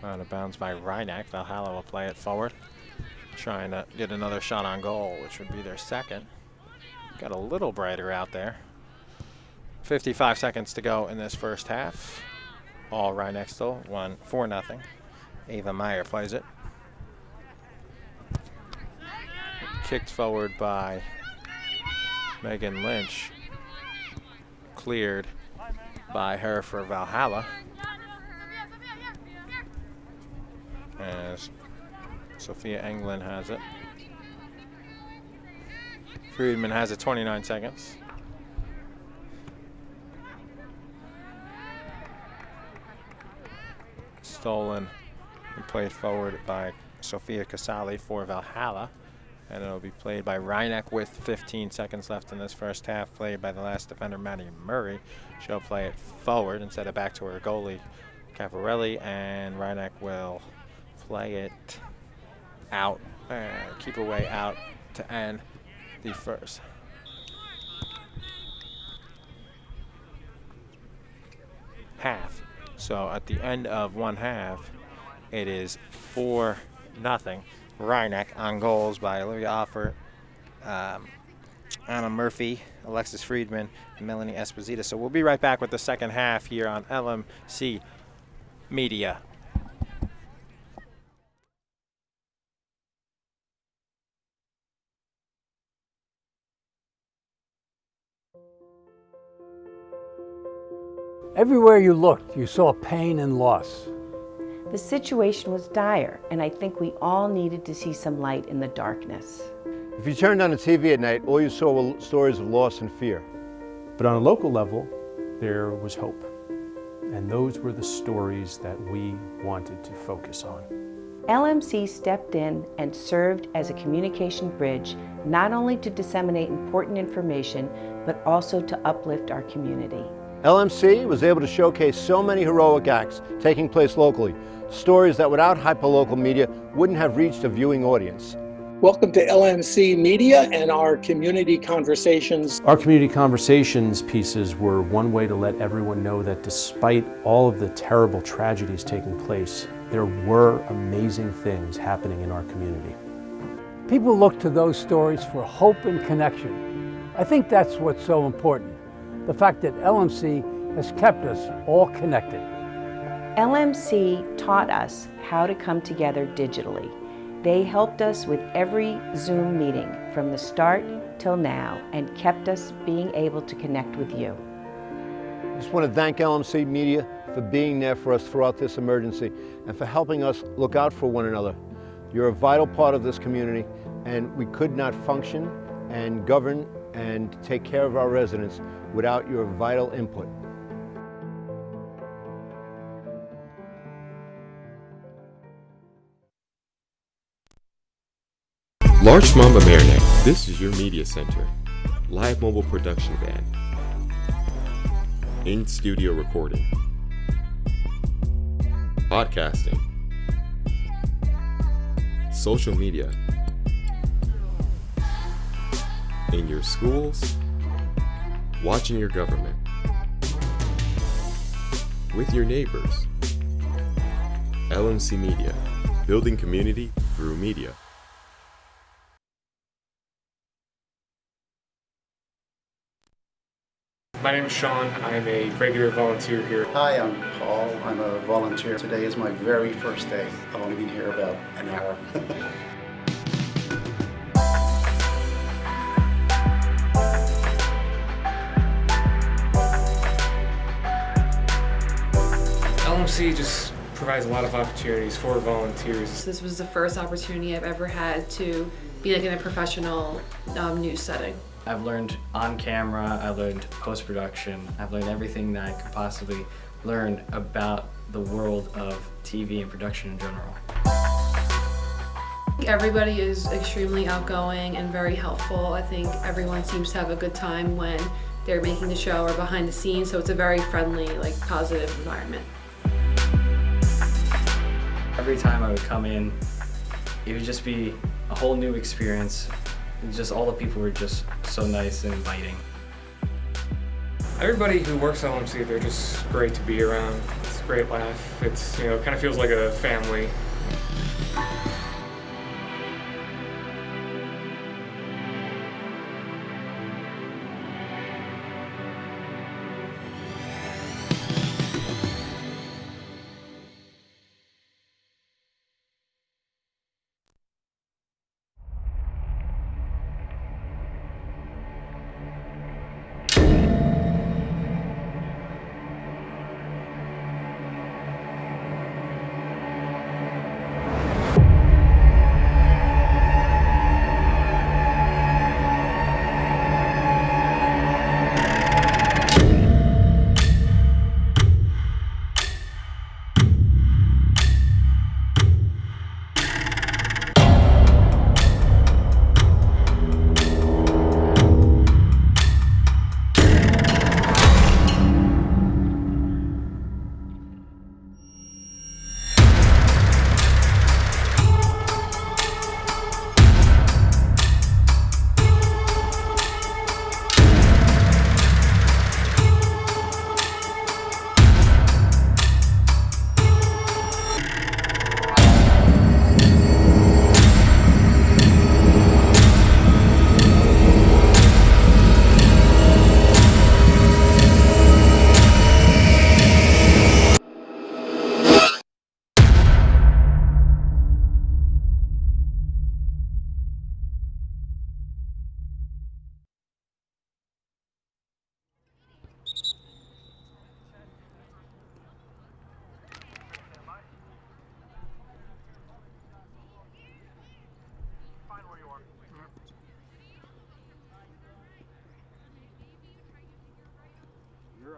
Out of bounds by Rhinebeck. Valhalla will play it forward, trying to get another shot on goal, which would be their second. Got a little brighter out there. 55 seconds to go in this first half. All Rhinebeck still, 4-0. Ava Meyer plays it. Kicked forward by Megan Lynch. Cleared by her for Valhalla. As Sophia Englund has it. Friedman has it, 29 seconds. Stolen and played forward by Sophia Casali for Valhalla. And it'll be played by Rhinebeck with 15 seconds left in this first half. Played by the last defender, Maddie Murray. She'll play it forward instead of back to her goalie, Cavarelli. And Rhinebeck will play it out, keep away out to end the first. Half. So at the end of one half, it is 4-0. Rhinebeck on goals by Olivia Offord, Anna Murphy, Alexis Friedman, and Melanie Esposito. So we'll be right back with the second half here on LMC Media. Everywhere you looked, you saw pain and loss. The situation was dire, and I think we all needed to see some light in the darkness. If you turned on the TV at night, all you saw were stories of loss and fear. But on a local level, there was hope. And those were the stories that we wanted to focus on. LMC stepped in and served as a communication bridge, not only to disseminate important information, but also to uplift our community. LMC was able to showcase so many heroic acts taking place locally, stories that without hyperlocal media wouldn't have reached a viewing audience. Welcome to LMC Media and our Community Conversations. Our Community Conversations pieces were one way to let everyone know that despite all of the terrible tragedies taking place, there were amazing things happening in our community. People look to those stories for hope and connection. I think that's what's so important. The fact that LMC has kept us all connected. LMC taught us how to come together digitally. They helped us with every Zoom meeting from the start till now and kept us being able to connect with you. I just want to thank LMC Media for being there for us throughout this emergency and for helping us look out for one another. You're a vital part of this community, and we could not function and govern and take care of our residents without your vital input. Large Mamba Marinette, this is your media center. Live mobile production van. In-studio recording. Podcasting. Social media. In your schools. Watching your government. With your neighbors. LMC Media, building community through media. My name is Sean. I'm a regular volunteer here. Hi, I'm Paul. I'm a volunteer. Today is my very first day. I've only been here about an hour. LMC just provides a lot of opportunities for volunteers. This was the first opportunity I've ever had to be like in a professional news setting. I've learned on camera, I learned post-production, I've learned everything that I could possibly learn about the world of TV and production in general. Everybody is extremely outgoing and very helpful. I think everyone seems to have a good time when they're making the show or behind the scenes, so it's a very friendly, like, positive environment. Every time I would come in, it would just be a whole new experience. Just all the people were just so nice and inviting. Everybody who works at LMC, they're just great to be around. It's a great laugh. It's, it kind of feels like a family.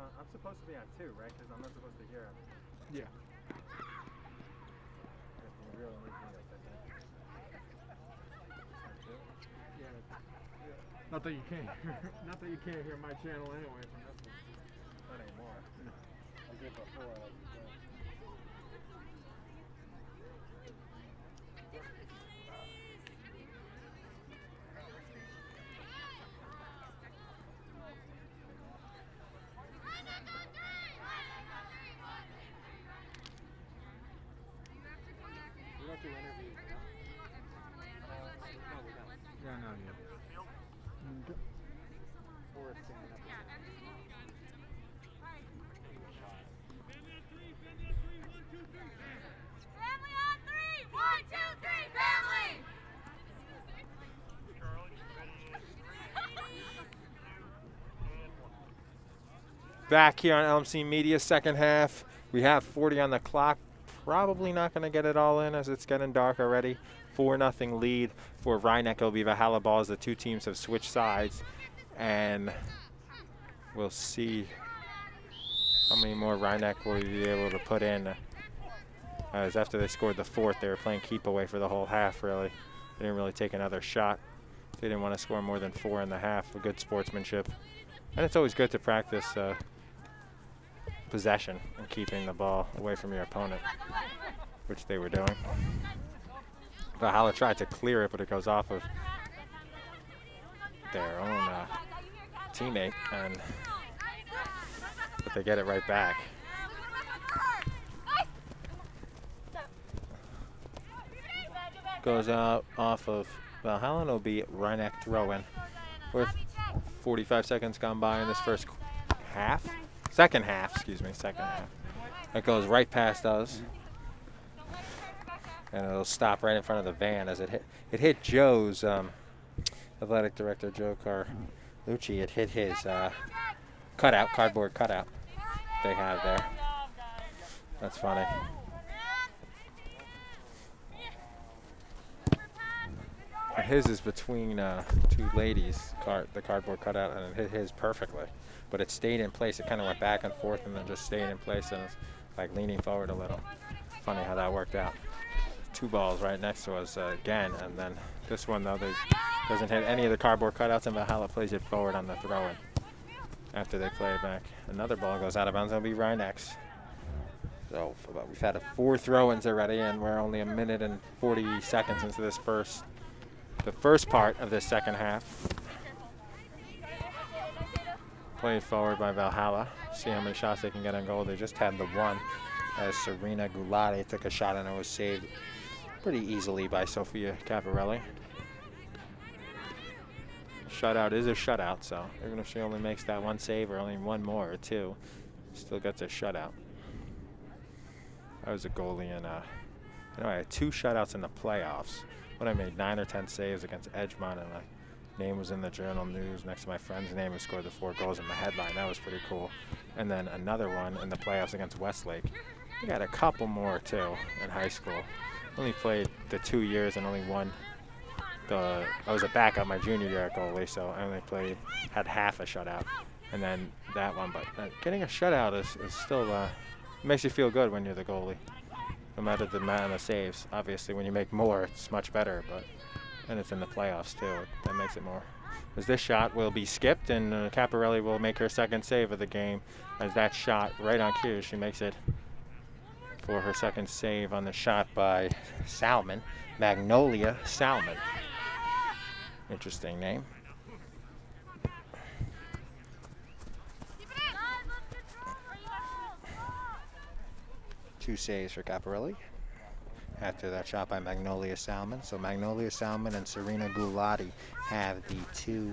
I'm supposed to be on 2, right? Because I'm not supposed to hear him. Yeah. Not that you can't hear my channel anyway from this one. Not anymore. I did before. We don't do interviews, no? Yeah, no, yeah. Or stand up. Family on 3! 1, 2, 3, family! Back here on LMC Media, second half. We have 40 on the clock. Probably not going to get it all in as it's getting dark already. 4-0 lead for Rhinebeck. It'll be Valhalla ball as the two teams have switched sides. And we'll see how many more Rhinebeck will be able to put in. As after they scored the 4th, they were playing keep away for the whole half, really. They didn't really take another shot. They didn't want to score more than 4 in the half. A good sportsmanship. And it's always good to practice possession and keeping the ball away from your opponent, which they were doing. Valhalla tried to clear it, but it goes off of their own teammate, but they get it right back. Goes out off of Valhalla, and it'll be Rhinebeck throw-in. 45 seconds gone by in this first half. Second half. That goes right past us. And it'll stop right in front of the van as it hit Joe's athletic director, Joe Carlucci. It hit his cardboard cutout they have there. That's funny. And his is between two ladies, the cardboard cutout, and it hit his perfectly. But it stayed in place. It kind of went back and forth and then just stayed in place, and it's like leaning forward a little. Funny how that worked out. 2 balls right next to us again, and then this one, though, doesn't hit any of the cardboard cutouts, and Valhalla plays it forward on the throw-in after they play it back. Another ball goes out of bounds. It'll be Rhinebeck's. So we've had 4 throw-ins already, and we're only 1 minute and 40 seconds into the first part of this second half. Played forward by Valhalla. See how many shots they can get on goal. They just had the one as Serena Gulati took a shot and it was saved pretty easily by Sofia Caparelli. Shutout is a shutout, so even if she only makes that one save or only one more or 2, still gets a shutout. I was a goalie in I had 2 shutouts in the playoffs. When I made 9 or 10 saves against Edgemont, and my name was in the Journal News next to my friend's name who scored the 4 goals in the headline. That was pretty cool. And then another one in the playoffs against Westlake. We got a couple more too in high school. Only played the 2 years and only won. I was a backup my junior year at goalie, so I only had half a shutout, and then that one. But getting a shutout is still makes you feel good when you're the goalie. No matter the amount of saves. Obviously, when you make more, it's much better, and it's in the playoffs, too. That makes it more. As this shot will be skipped, and Caparelli will make her second save of the game. As that shot, right on cue, she makes it for her second save on the shot by Salmon. Magnolia Salmon. Interesting name. Two saves for Caparelli after that shot by Magnolia Salmon. So Magnolia Salmon and Serena Gulati have the 2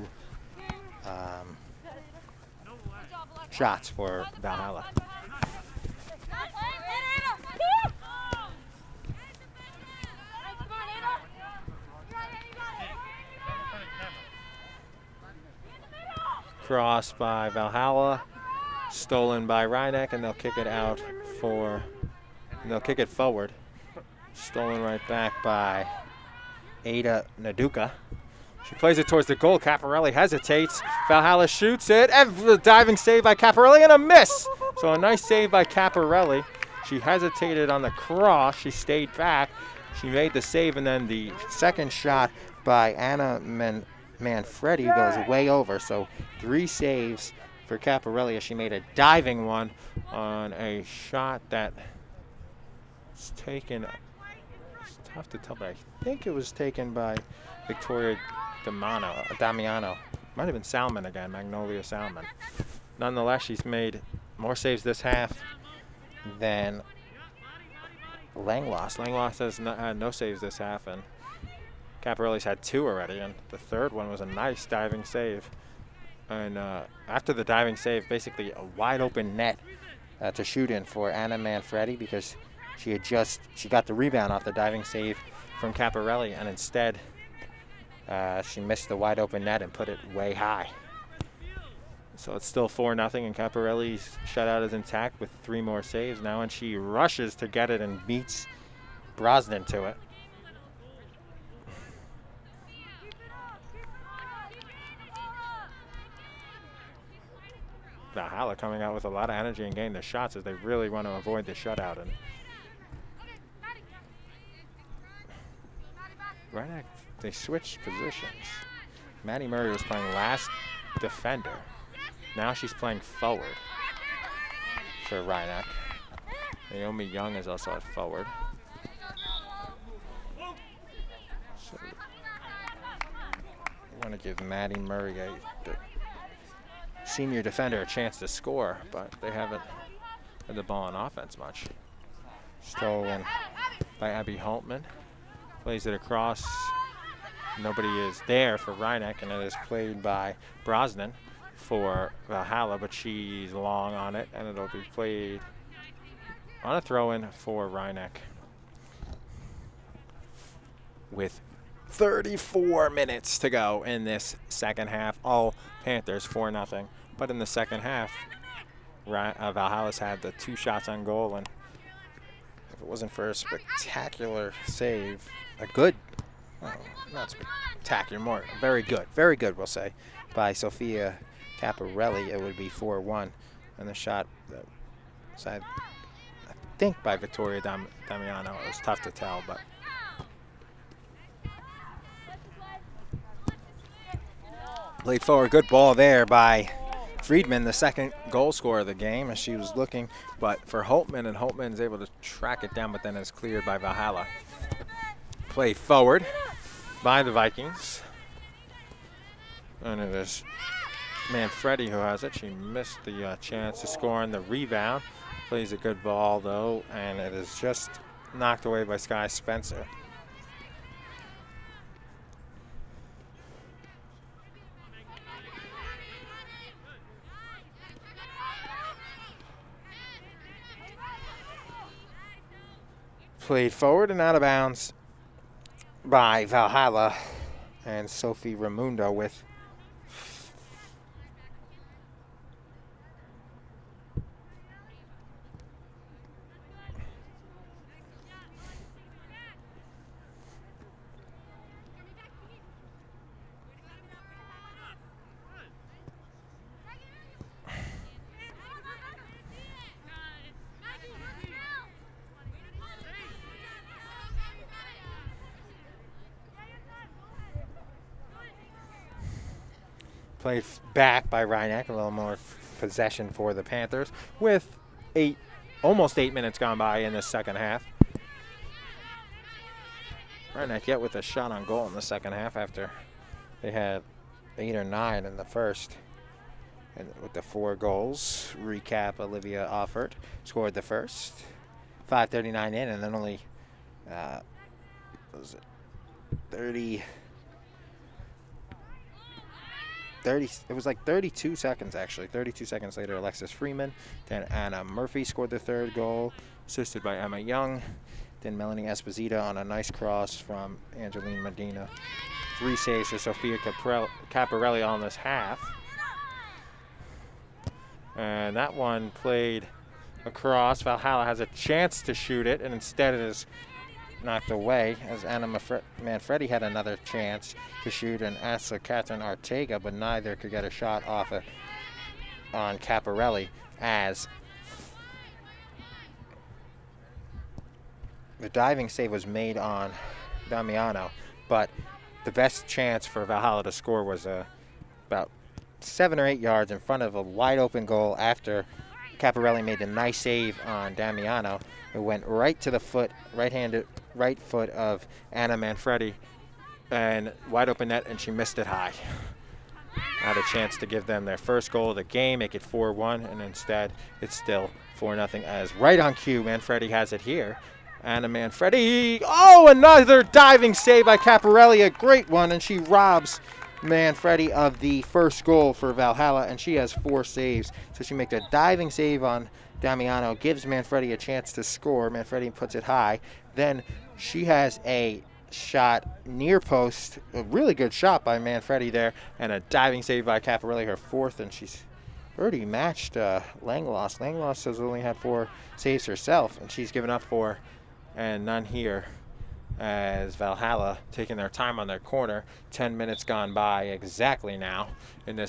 shots for Valhalla. Cross by Valhalla, stolen by Rhinebeck, and they'll kick it out they'll kick it forward. Stolen right back by Ada Naduka. She plays it towards the goal. Caparelli hesitates. Valhalla shoots it, and the diving save by Caparelli, and a miss. So a nice save by Caparelli. She hesitated on the cross. She stayed back. She made the save, and then the second shot by Anna Manfredi goes way over. So 3 saves for Caparelli as she made a diving one on a shot that was taken. It's tough to tell, but I think it was taken by Victoria Damiano. Might have been Salmon again, Magnolia Salmon. Nonetheless, she's made more saves this half than Langlois. Langlois has had no saves this half, and Caparelli's had 2 already, and the third one was a nice diving save. And after the diving save, basically a wide open net to shoot in for Anna Manfredi, because she got the rebound off the diving save from Caparelli, and instead she missed the wide open net and put it way high. So it's still 4-0, and Caparelli's shutout is intact with 3 more saves now, and she rushes to get it and beats Brosnan to it. Valhalla coming out with a lot of energy and getting the shots as they really want to avoid the shutout. And Reinach, they switched positions. Maddie Murray was playing last defender. Now she's playing forward for Reinach. Naomi Young is also at forward. So I want to give Maddie Murray, the senior defender, a chance to score, but they haven't had the ball on offense much. Stolen by Abby Holtman. Plays it across. Nobody is there for Reinach, and it is played by Brosnan for Valhalla, but she's long on it, and it'll be played on a throw-in for Reinach. With 34 minutes to go in this second half. All Panthers 4-0. But in the second half, Valhalla's had the 2 shots on goal, and if it wasn't for a spectacular save, a good, well, not spectacular, more very good, we'll say, by Sophia Caparelli, it would be 4-1. And the shot that was, I think, by Victoria Damiano. It was tough to tell, but played forward. Good ball there by Friedman, the second goal scorer of the game, as she was looking, but for Holtman, and Holtman's able to track it down, but then is cleared by Valhalla. Play forward by the Vikings. And it is Manfredi who has it. She missed the chance to score on the rebound. Plays a good ball, though, and it is just knocked away by Sky Spencer. Played forward and out of bounds by Valhalla, and Sophie Raimundo with played back by Reinach, a little more possession for the Panthers, with almost 8 minutes gone by in the second half. Reinach yet with a shot on goal in the second half after they had 8 or 9 in the first. And with the 4 goals, recap, Olivia Offert scored the first. 5:39 in, and then only was it it was like 32 seconds, actually. 32 seconds later, Alexis Freeman. Then Anna Murphy scored the 3rd goal, assisted by Emma Young. Then Melanie Esposito on a nice cross from Angeline Medina. 3 saves for Sophia Caparelli on this half. And that one played across. Valhalla has a chance to shoot it, and instead it is knocked away as Anna Manfredi had another chance to shoot, and Asa Catherine Ortega, but neither could get a shot off on Caparelli, as the diving save was made on Damiano, but the best chance for Valhalla to score was about 7 or 8 yards in front of a wide open goal after Caparelli made a nice save on Damiano. It went right to the right foot of Anna Manfredi and wide open net, and she missed it high. Had a chance to give them their first goal of the game, make it 4-1, and instead it's still 4-0 as right on cue Manfredi has it here. Anna Manfredi, oh, another diving save by Caparelli, a great one, and she robs Manfredi of the first goal for Valhalla, and she has 4 saves. So she makes a diving save on Damiano, gives Manfredi a chance to score. Manfredi puts it high. Then she has a shot near post, a really good shot by Manfredi there, and a diving save by Caparelli, her 4th, and she's already matched Langloss. Langloss has only had 4 saves herself, and she's given up 4 and none here, as Valhalla taking their time on their corner. 10 minutes gone by exactly now in the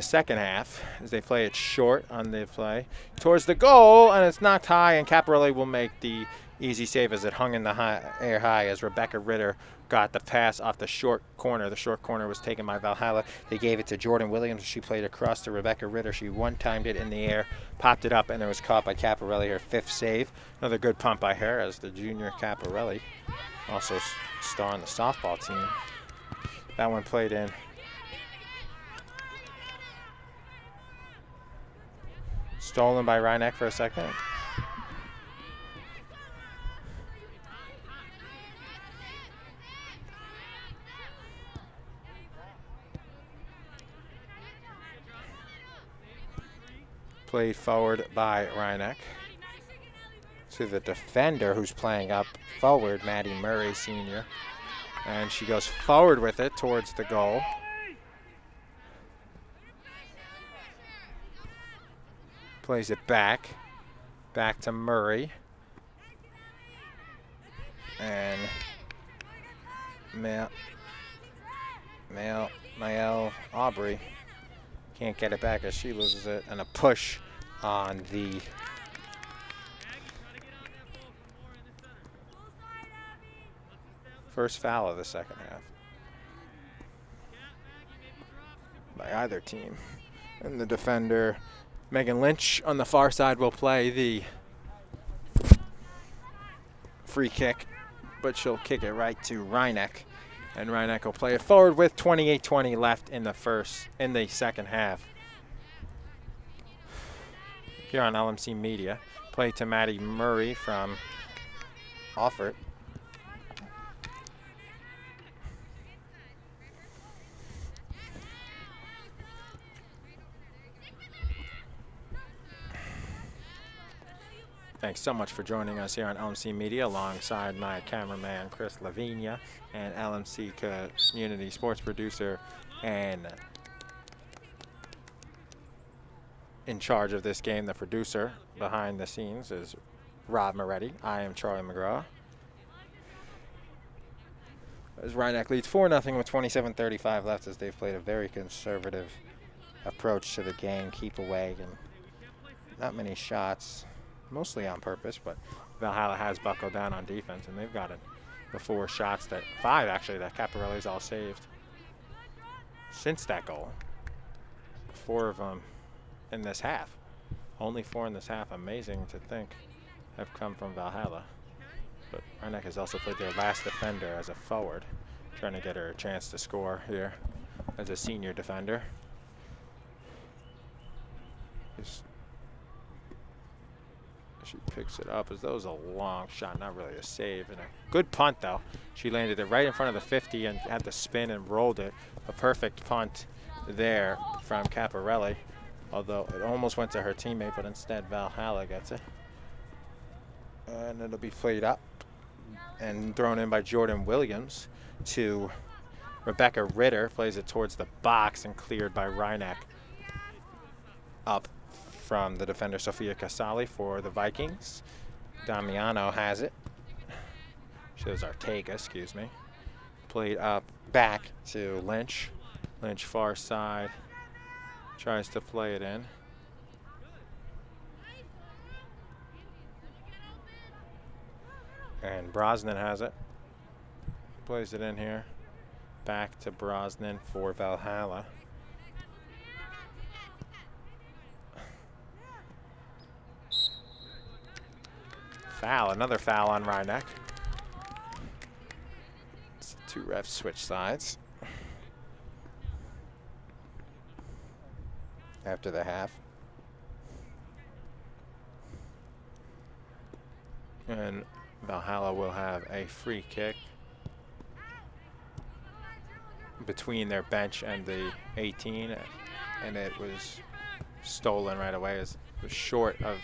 second half, as they play it short on the play towards the goal, and it's knocked high, and Caparelli will make the easy save as it hung in the air high, as Rebecca Ritter got the pass off the short corner. The short corner was taken by Valhalla. They gave it to Jordan Williams. She played across to Rebecca Ritter. She one-timed it in the air, popped it up, and it was caught by Caparelli, her 5th save. Another good pump by her, as the junior Caparelli, also star on the softball team. That one played in. Stolen by Reineck for a second. Played forward by Reineck to the defender, who's playing up forward, Maddie Murray, senior. And she goes forward with it towards the goal. Plays it back to Murray. And Mael Aubrey can't get it back as she loses it, and a push on the first foul of the second half by either team. And the defender, Megan Lynch, on the far side will play the free kick, but she'll kick it right to Reineck, and Reineck will play it forward with 28:20 left in the second half. Here on LMC Media, play to Maddie Murray from Alford. Thanks so much for joining us here on LMC Media alongside my cameraman Chris Lavinia and LMC community sports producer and in charge of this game, the producer behind the scenes is Rob Moretti. I am Charlie McGraw. As Reineck leads 4-0 with 27:35 left, as they've played a very conservative approach to the game, keep away and not many shots. Mostly on purpose, but Valhalla has buckled down on defense, and they've got it. The 4 shots, 5 actually, that Caparelli's all saved since that goal. 4 of them in this half. Only 4 in this half, amazing to think, have come from Valhalla. But Reineck has also played their last defender as a forward, trying to get her a chance to score here as a senior defender. She picks it up as though it was a long shot, not really a save, and a good punt though. She landed it right in front of the 50 and had to spin and rolled it. A perfect punt there from Caparelli, although it almost went to her teammate, but instead Valhalla gets it. And it'll be played up and thrown in by Jordan Williams to Rebecca Ritter. Plays it towards the box and cleared by Reineck up from the defender Sofia Casali for the Vikings. Damiano has it. Shows Ortega, excuse me. Played up back to Lynch. Lynch far side. Tries to play it in. And Brosnan has it. Plays it in here. Back to Brosnan for Valhalla. Foul, another foul on Reinecke. Two refs switch sides after the half. And Valhalla will have a free kick between their bench and the 18, and it was stolen right away. It was short of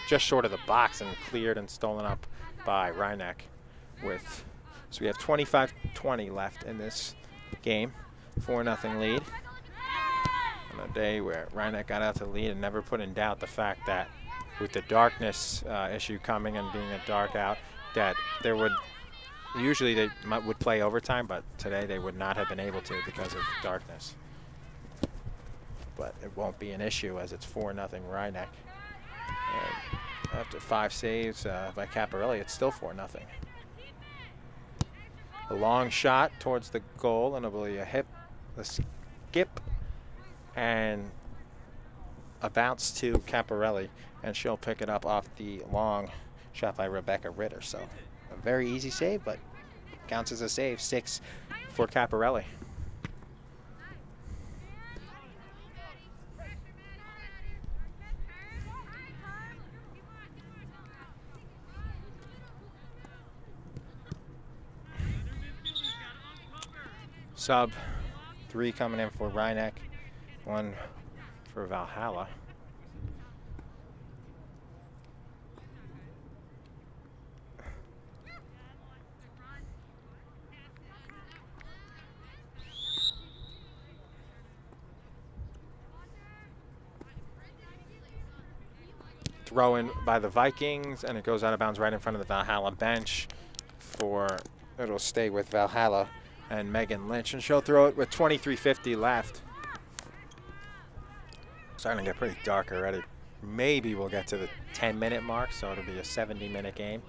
just short of the box and cleared and stolen up by Reinecke. So we have 25-20 left in this game, 4-0 lead. On a day where Reinecke got out to lead and never put in doubt the fact that with the darkness issue coming and being a dark out, that there would usually they would play overtime, but today they would not have been able to because of darkness. But it won't be an issue as it's 4-0 Reinecke. And after 5 saves by Caparelli, it's still 4-0. A long shot towards the goal, and it'll be a skip, and a bounce to Caparelli, and she'll pick it up off the long shot by Rebecca Ritter. So a very easy save, but counts as a save. 6 for Caparelli. Sub 3 coming in for Reinecke, 1 for Valhalla. Throw in by the Vikings, and it goes out of bounds right in front of the Valhalla bench. It'll stay with Valhalla and Megan Lynch, and she'll throw it with 23:50 left. Starting to get pretty dark already. Maybe we'll get to the 10-minute mark, so it'll be a 70-minute game.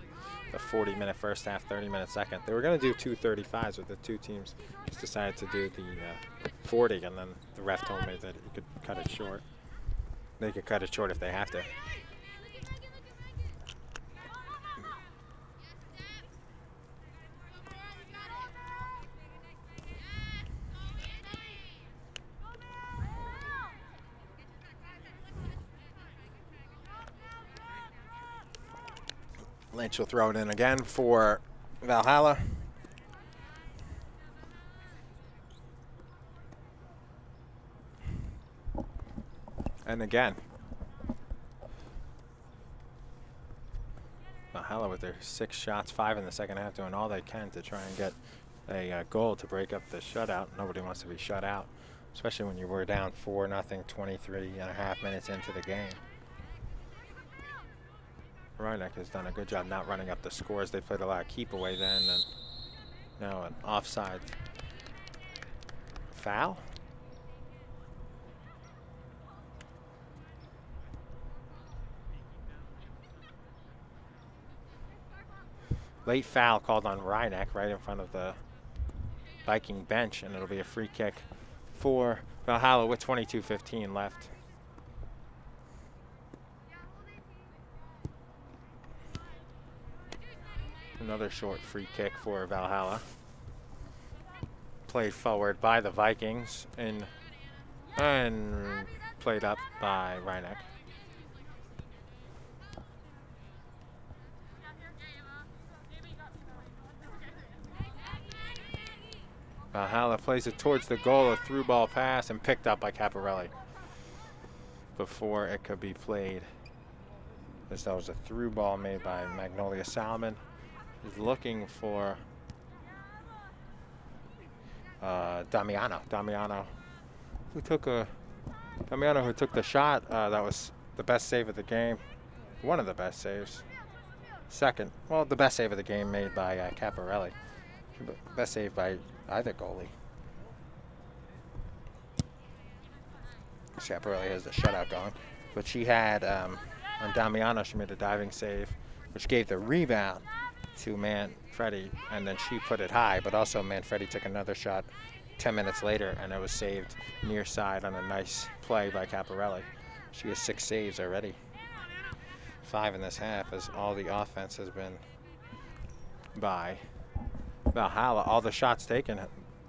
The 40-minute first half, 30-minute second. They were going to do 2 35s, but the two teams just decided to do the 40, and then the ref told me that you could cut it short. They could cut it short if they have to. Lynch will throw it in again for Valhalla. And again. Valhalla with their 6 shots, 5 in the second half, doing all they can to try and get a goal to break up the shutout. Nobody wants to be shut out, especially when you were down 4-0, 23.5 minutes into the game. Reinecke has done a good job not running up the scores. They played a lot of keep away then, and now an offside foul. Late foul called on Reinecke right in front of the Viking bench, and it'll be a free kick for Valhalla with 22:15 left. Another short free kick for Valhalla. Played forward by the Vikings and played up by Reinecke. Valhalla plays it towards the goal, a through ball pass, and picked up by Caparelli before it could be played. As that was a through ball made by Magnolia Salmon. He's looking for Damiano. Damiano who took the shot. That was the best save of the game. One of the best saves. second, well, the best save of the game made by Caparelli. Best save by either goalie. Caparelli has the shutout going, but she had on Damiano, she made a diving save, which gave the rebound to Manfredi, and then she put it high, but also Manfredi took another shot 10 minutes later, and it was saved near side on a nice play by Caparelli. She has 6 saves already. 5 in this half, as all the offense has been by Valhalla. All the shots taken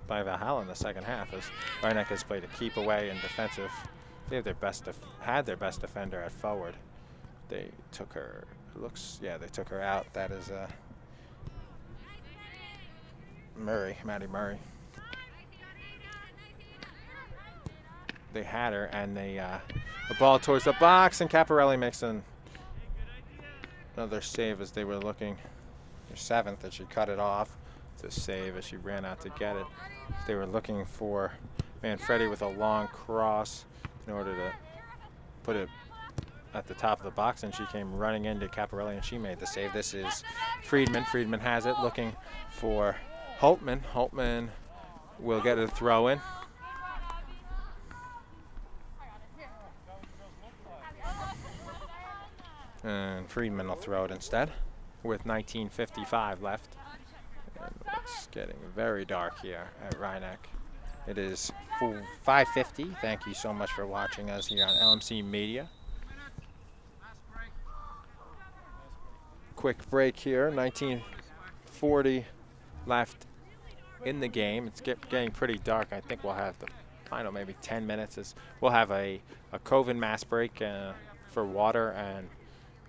by Valhalla in the second half, as Rhineck has played a keep away and defensive. They have had their best defender at forward. They took her. They took her out. That is Maddie Murray. They had her, and the ball towards the box, and Caparelli makes another save as they were looking. Their 7th, and she cut it off to save as she ran out to get it. They were looking for Manfredi with a long cross in order to put it at the top of the box, and she came running into Caparelli, and she made the save. This is Friedman. Friedman has it, looking for Holtman. Holtman will get a throw in. And Friedman will throw it instead with 19:55 left. And it's getting very dark here at Rhineck. It is 5:50. Thank you so much for watching us here on LMC Media. Quick break here, 19:40 left in the game. It's getting pretty dark. I think we'll have the final maybe 10 minutes. We'll have a COVID mass break for water, and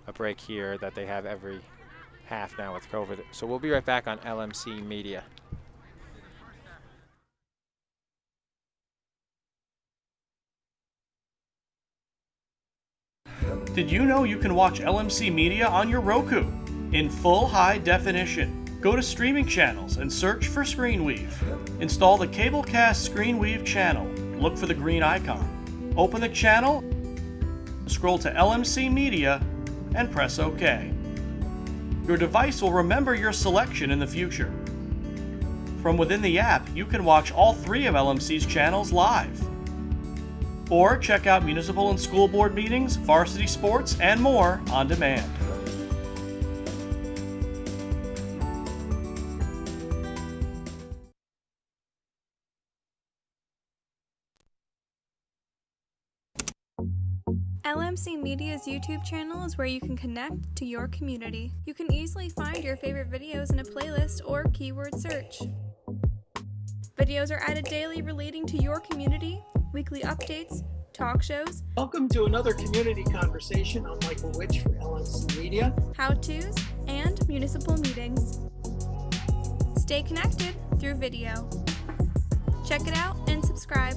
a break here that they have every half now with COVID. So we'll be right back on LMC Media. Did you know you can watch LMC Media on your Roku in full high definition? Go to streaming channels and search for ScreenWeave. Install the Cablecast ScreenWeave channel. Look for the green icon. Open the channel, scroll to LMC Media, and press OK. Your device will remember your selection in the future. From within the app, you can watch all 3 of LMC's channels live. Or check out municipal and school board meetings, varsity sports, and more on demand. LMC Media's YouTube channel is where you can connect to your community. You can easily find your favorite videos in a playlist or keyword search. Videos are added daily relating to your community, weekly updates, talk shows. Welcome to another community conversation. I'm Michael Witch for LMC Media. How-tos, and municipal meetings. Stay connected through video. Check it out and subscribe.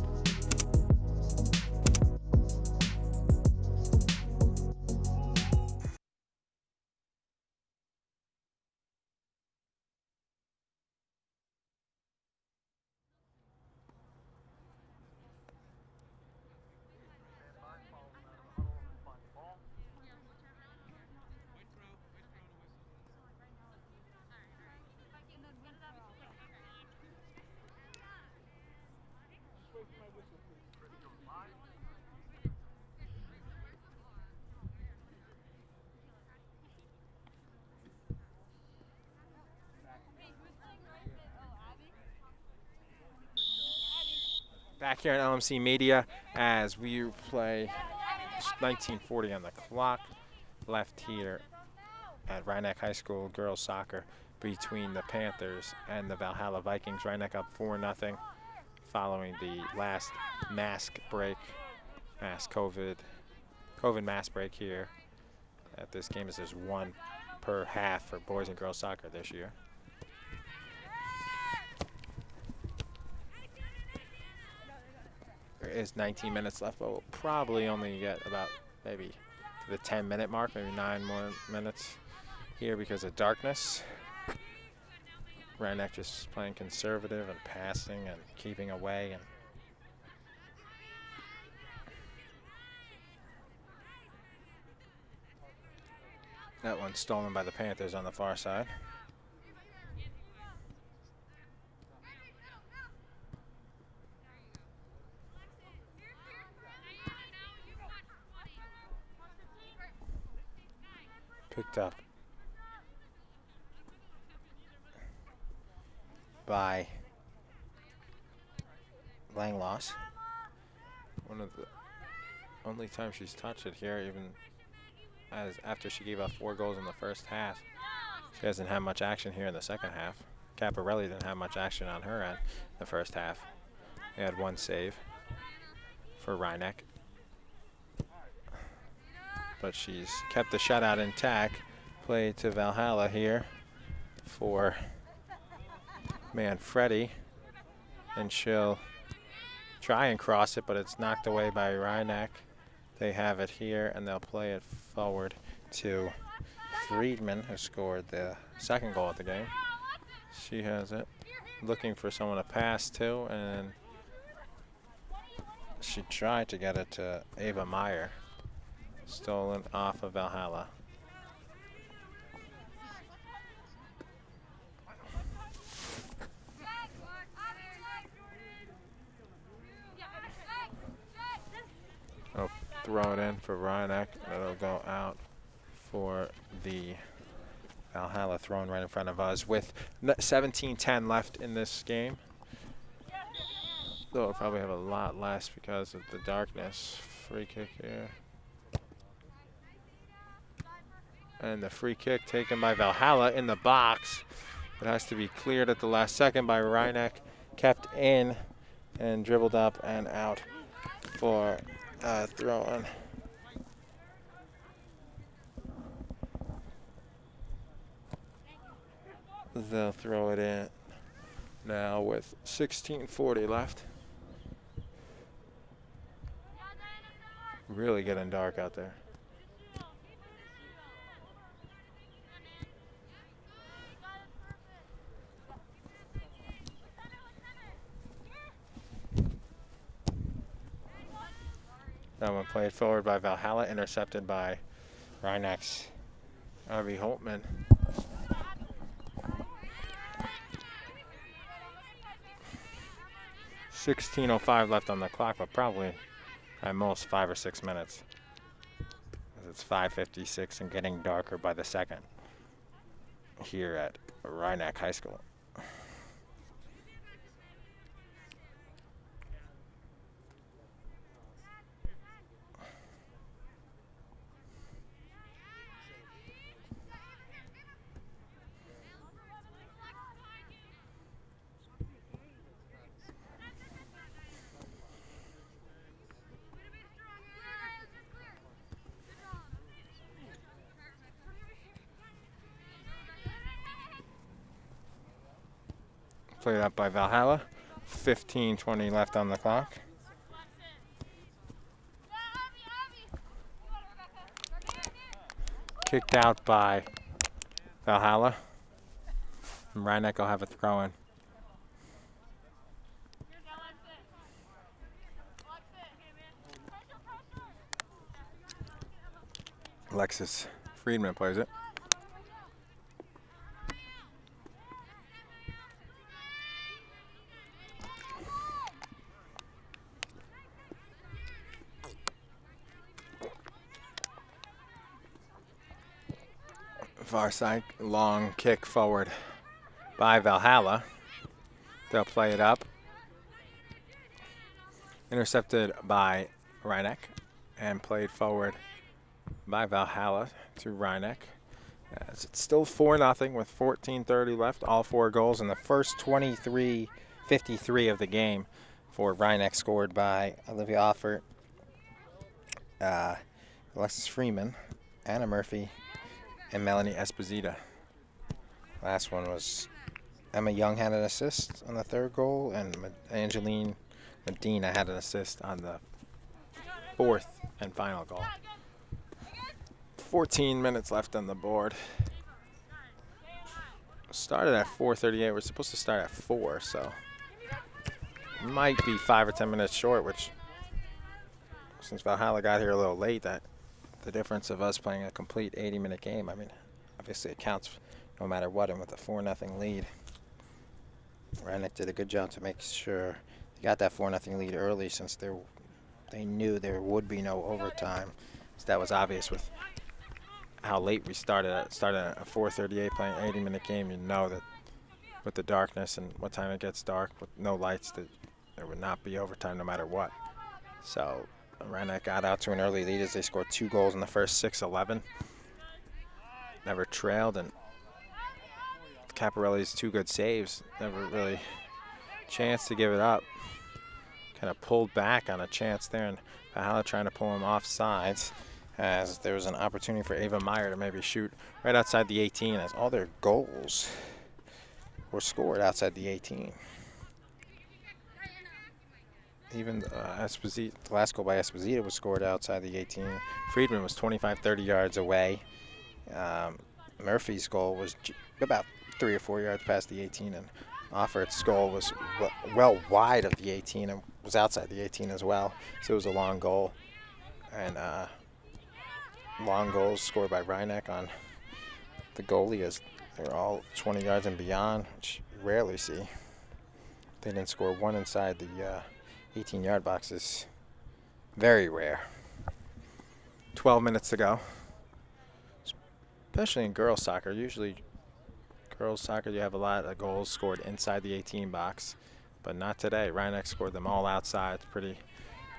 Back here on LMC Media as we play 19:40 on the clock left here at Rhineck High School girls soccer between the Panthers and the Valhalla Vikings. Rhineck up 4-0 following the last COVID mask break here at this game, as there's 1 per half for boys and girls soccer this year. There is 19 minutes left, but we'll probably only get about maybe to the 10-minute mark, maybe 9 more minutes here because of darkness. Rhineck just playing conservative and passing and keeping away. And That one's stolen by the Panthers on the far side. Picked up by Langloss. One of the only times she's touched it here, even as after she gave up 4 goals in the first half. She hasn't had much action here in the second half. Caparelli didn't have much action on her end the first half. They had 1 save for Reinach. But she's kept the shutout intact. Play to Valhalla here for Manfredi. And she'll try and cross it, but it's knocked away by Reinach. They have it here, and they'll play it forward to Friedman, who scored the 2nd goal of the game. She has it, looking for someone to pass to, and she tried to get it to Ava Meyer. Stolen off of Valhalla. Oh, throw it in for Reinach. It'll go out for the Valhalla, thrown right in front of us with 17:10 left in this game. Though we'll probably have a lot less because of the darkness. Free kick here. And the free kick taken by Valhalla in the box. It has to be cleared at the last second by Reinach. Kept in and dribbled up and out for throw-in. They'll throw it in now with 16:40 left. Really getting dark out there. That one played forward by Valhalla, intercepted by Reinach's Harvey Holtman. .16:05 left on the clock, but probably at most 5 or 6 minutes. It's 5:56 and getting darker by the second here at Reinach High School. Played up by Valhalla. 15:20 left on the clock. Kicked out by Valhalla. And Reinach will have a throw in. Alexis Friedman plays it. Far side, long kick forward by Valhalla. They'll play it up. Intercepted by Reinach and played forward by Valhalla to Reinach. As it's still 4-0 with 14:30 left. All 4 goals in the first 23:53 of the game for Reinach, scored by Olivia Offert, Alexis Freeman, Anna Murphy, and Melanie Esposito. Last one was Emma Young had an assist on the 3rd goal, and Angeline Medina had an assist on the 4th and final goal. 14 minutes left on the board. Started at 4:38. We're supposed to start at 4, so might be 5 or 10 minutes short, which since Valhalla got here a little late, that the difference of us playing a complete 80-minute game. I mean, obviously it counts no matter what, and with a 4-0 lead, Rhinebeck did a good job to make sure they got that 4-0 lead early, since they knew there would be no overtime. So that was obvious with how late we started. Started at a 4:38 playing 80-minute game. You know that with the darkness and what time it gets dark with no lights, that there would not be overtime no matter what. So Rhinebeck got out to an early lead as they scored 2 goals in the first 6-11. Never trailed, and Caparelli's 2 good saves, never really chance to give it up. Kind of pulled back on a chance there, and Valhalla trying to pull him off sides, as there was an opportunity for Ava Meyer to maybe shoot right outside the 18, as all their goals were scored outside the 18. Even Esposito, the last goal by Esposito was scored outside the 18. Friedman was 25-30 yards away. Murphy's goal was about 3 or 4 yards past the 18, and Offert's goal was well wide of the 18 and was outside the 18 as well. So it was a long goal. And long goals scored by Rhinebeck on the goalie, as they're all 20 yards and beyond, which you rarely see. They didn't score one inside the 18-yard box is very rare. 12 minutes to go. Especially in girls soccer. Usually girls soccer you have a lot of goals scored inside the 18 box, but not today. Rhinebeck scored them all outside. It's pretty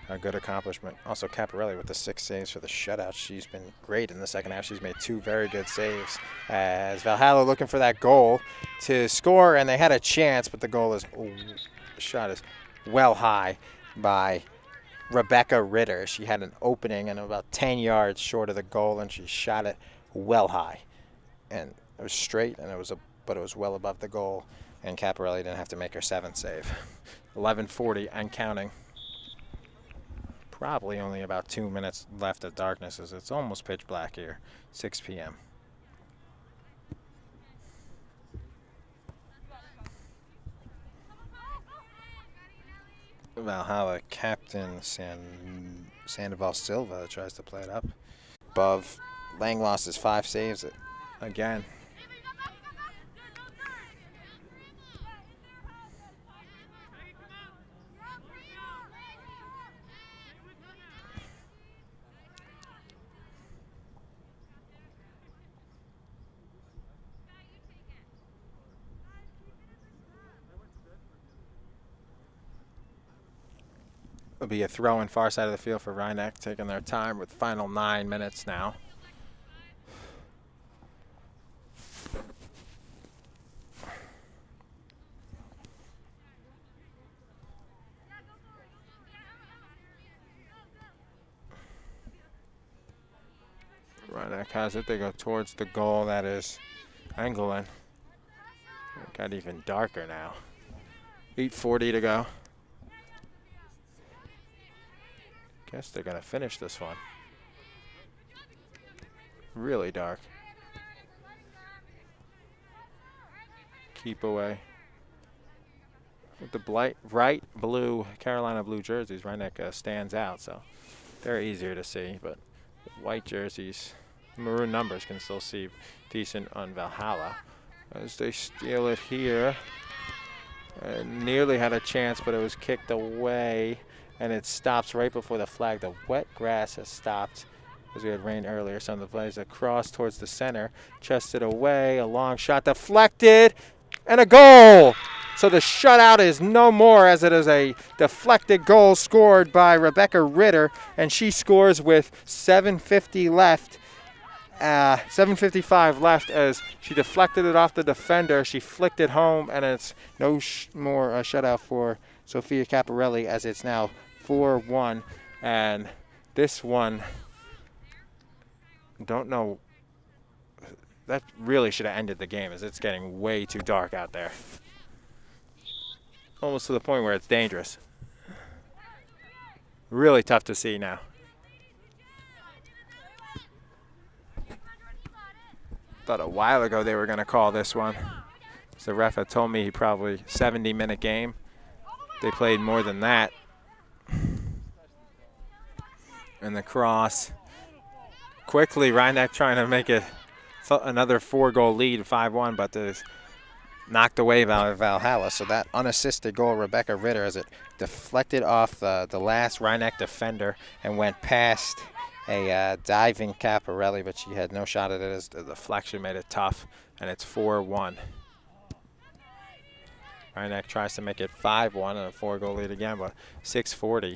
a good accomplishment. Also Caparelli with the 6 saves for the shutout. She's been great in the second half. She's made 2 very good saves, as Valhalla looking for that goal to score, and they had a chance, but the goal is shot is well high by Rebecca Ritter. She had an opening and about 10 yards short of the goal, and she shot it well high, and it was straight, and but it was well above the goal, and Caparelli didn't have to make her 7th save. 11:40 and counting. Probably only about 2 minutes left of darkness, as it's almost pitch black here. 6 p.m. Valhalla captain Sandoval Silva tries to play it up. Above, Lang lost his 5 saves again. It'll be a throw in far side of the field for Rhinebeck, taking their time with final 9 minutes now. Rhinebeck has it. They go towards the goal. That is Engelin. It got even darker now. 8:40 to go. Guess they're going to finish this one. Really dark. Keep away. With the bright blue, Carolina blue jerseys, Rhinebeck stands out, so they're easier to see. But white jerseys, maroon numbers can still see decent on Valhalla. As they steal it here. Nearly had a chance, but it was kicked away. And it stops right before the flag. The wet grass has stopped, as we had rain earlier. Some of the plays across towards the center, chested away, a long shot deflected, and a goal. So the shutout is no more, as it is a deflected goal scored by Rebecca Ritter, and she scores with 7:50 left. 7:55 left, as she deflected it off the defender. She flicked it home, and it's no more shutout for Sophia Caparelli, as it's now 4-1, and this one, don't know, that really should have ended the game, as it's getting way too dark out there. Almost to the point where it's dangerous. Really tough to see now. Thought a while ago they were going to call this one. So the ref had told me probably 70-minute game. They played more than that. And the cross quickly. Rhinebeck trying to make it another 4-goal lead, 5-1, but there's knocked away by Valhalla. So that unassisted goal, Rebecca Ritter, as it deflected off the last Rhinebeck defender and went past a diving Caparelli, but she had no shot at it as the deflection made it tough, and it's 4-1. Rhinebeck tries to make it 5-1 and a 4-goal lead again, but 6:40.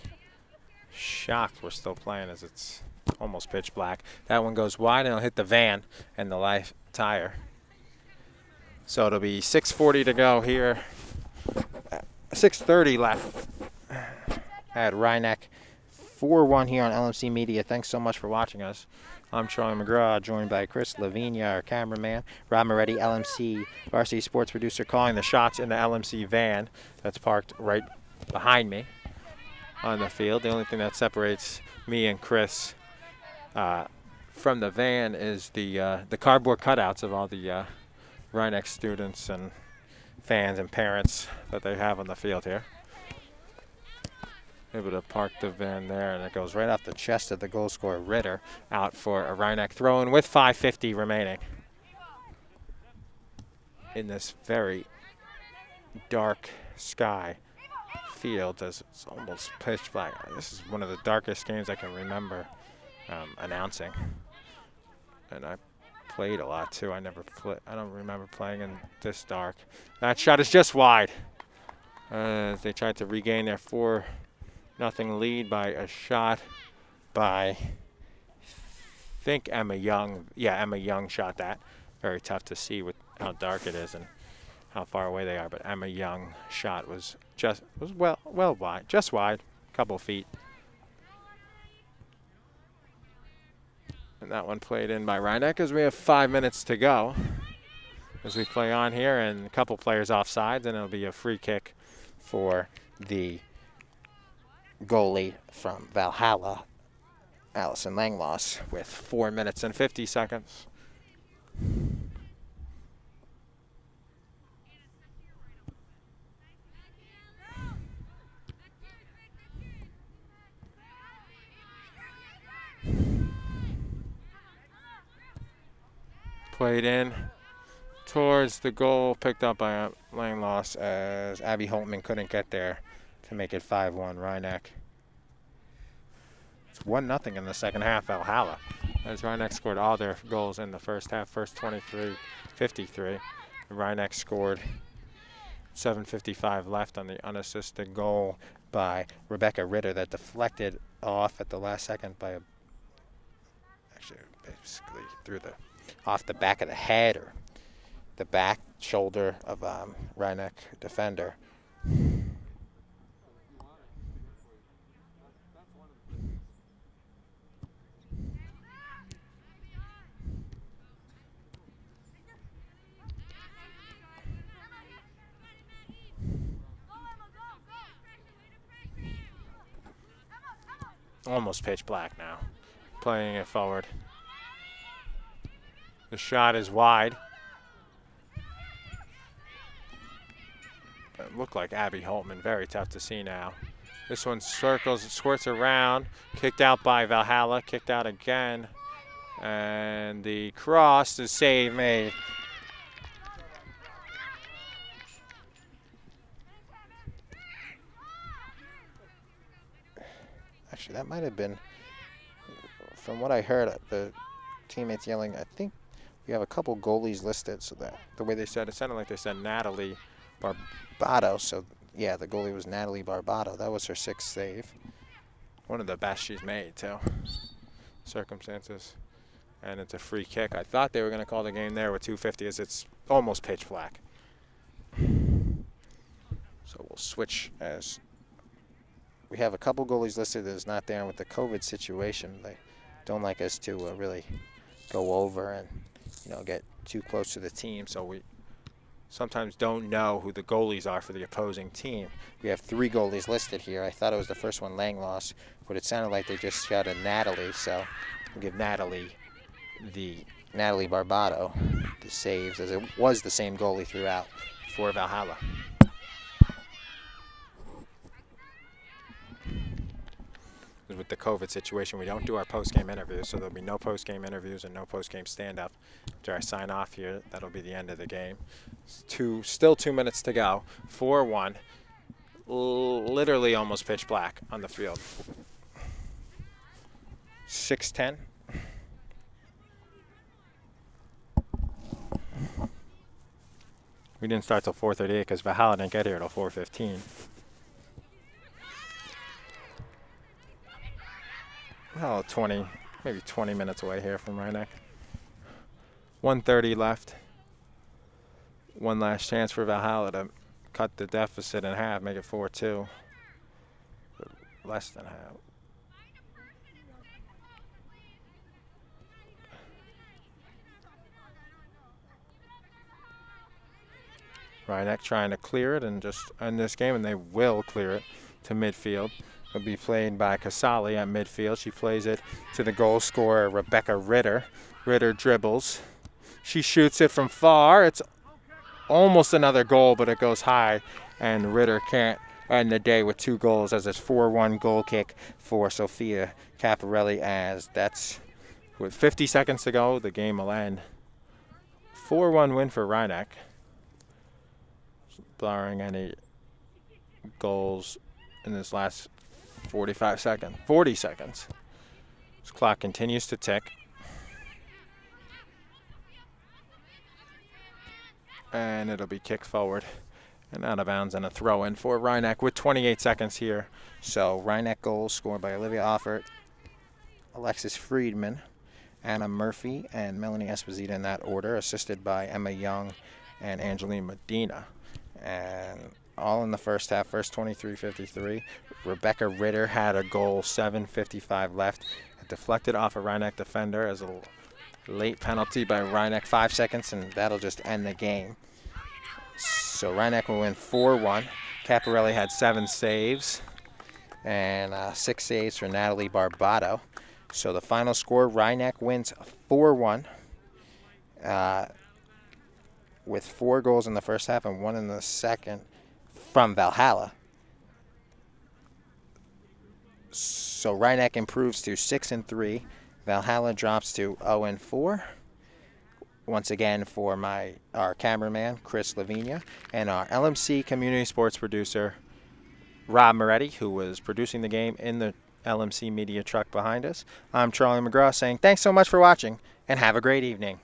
Shocked we're still playing as it's almost pitch black. That one goes wide and it'll hit the van and the life tire. So it'll be 6:40 to go here. 6:30 left at Rhinebeck. 4-1 here on LMC Media. Thanks so much for watching us. I'm Charlie McGraw, joined by Chris Lavinia, our cameraman, Rob Moretti, LMC Varsity Sports producer, calling the shots in the LMC van that's parked right behind me on the field. The only thing that separates me and Chris from the van is the cardboard cutouts of all the Rhinebeck students and fans and parents that they have on the field here. Able to park the van there, and it goes right off the chest of the goal scorer, Ritter, out for a Rhinebeck throw-in with 5:50 remaining in this very dark sky field as it's almost pitch black. This is one of the darkest games I can remember announcing, and I played a lot too. I don't remember playing in this dark. That shot is just wide as they tried to regain their 4-0 lead by a shot by, I think, Emma Young. Yeah, Emma Young shot that. Very tough to see with how dark it is and how far away they are, but Emma Young shot was well wide, just wide, a couple feet. And that one played in by Rhinebeck as we have 5 minutes to go as we play on here, and a couple players offsides, and it'll be a free kick for the goalie from Valhalla, Allison Langloss, with 4 minutes and 50 seconds. Played in towards the goal, picked up by Langloss as Abby Holtman couldn't get there to make it 5-1 Rhinebeck. It's 1-0 in the second half, Valhalla, as Rhinebeck scored all their goals in the first half. First 23-53. Rhinebeck scored 7:55 left on the unassisted goal by Rebecca Ritter that deflected off at the last second by actually basically through off the back of the head or the back shoulder of Rhinebeck defender. Almost pitch black now, playing it forward. The shot is wide. It looked like Abby Holtman, very tough to see now. This one circles, squirts around, kicked out by Valhalla, kicked out again. And the cross, the save made. Actually, that might have been, from what I heard, the teammates yelling, I think we have a couple goalies listed, so that the way they said it sounded like they said Natalie Barbato. So yeah, the goalie was Natalie Barbato. That was her 6th save. One of the best she's made too. Circumstances. And it's a free kick. I thought they were going to call the game there with 2:50 as it's almost pitch black. So we'll switch as we have a couple goalies listed that is not there, and with the COVID situation, they don't like us to really go over and get too close to the team, so we sometimes don't know who the goalies are for the opposing team. We have 3 goalies listed here. I thought it was the first one, Langloss, but it sounded like they just shouted Natalie, so we'll give Natalie Barbato the saves, as it was the same goalie throughout for Valhalla. With the COVID situation, we don't do our post-game interviews, so there'll be no post-game interviews and no post-game stand-up. After I sign off here, that'll be the end of the game. Still 2 minutes to go. 4-1. Literally almost pitch black on the field. 6:10. We didn't start till 4:38 because Valhalla didn't get here till 4:15. Oh, maybe 20 minutes away here from Rhinebeck. 1:30 left. One last chance for Valhalla to cut the deficit in half, make it 4-2. Less than half. Rhinebeck trying to clear it and just end this game, and they will clear it to midfield. It'll be played by Casali at midfield. She plays it to the goal scorer, Rebecca Ritter. Ritter dribbles. She shoots it from far. It's almost another goal, but it goes high, and Ritter can't end the day with 2 goals as it's 4-1 goal kick for Sophia Caparelli, as that's with 50 seconds to go, the game will end. 4-1 win for Rhinebeck, barring any goals in this last 40 seconds. This clock continues to tick. And it'll be kicked forward and out of bounds, and a throw in for Rhinebeck with 28 seconds here. So Rhinebeck goals scored by Olivia Offert, Alexis Friedman, Anna Murphy, and Melanie Esposito in that order, assisted by Emma Young and Angeline Medina. And all in the first half, first 23:53. Rebecca Ritter had a goal, 7:55 left. It deflected off a Rhinebeck defender as a late penalty by Rhinebeck, 5 seconds, and that'll just end the game. So Rhinebeck will win 4-1. Caparelli had 7 saves and 6 saves for Natalie Barbato. So the final score, Rhinebeck wins 4-1 with 4 goals in the first half and 1 in the second from Valhalla. So Rhinebeck improves to 6-3. Valhalla drops to 0-4. Once again, for our cameraman, Chris Lavinia, and our LMC community sports producer, Rob Moretti, who was producing the game in the LMC media truck behind us. I'm Charlie McGraw saying thanks so much for watching, and have a great evening.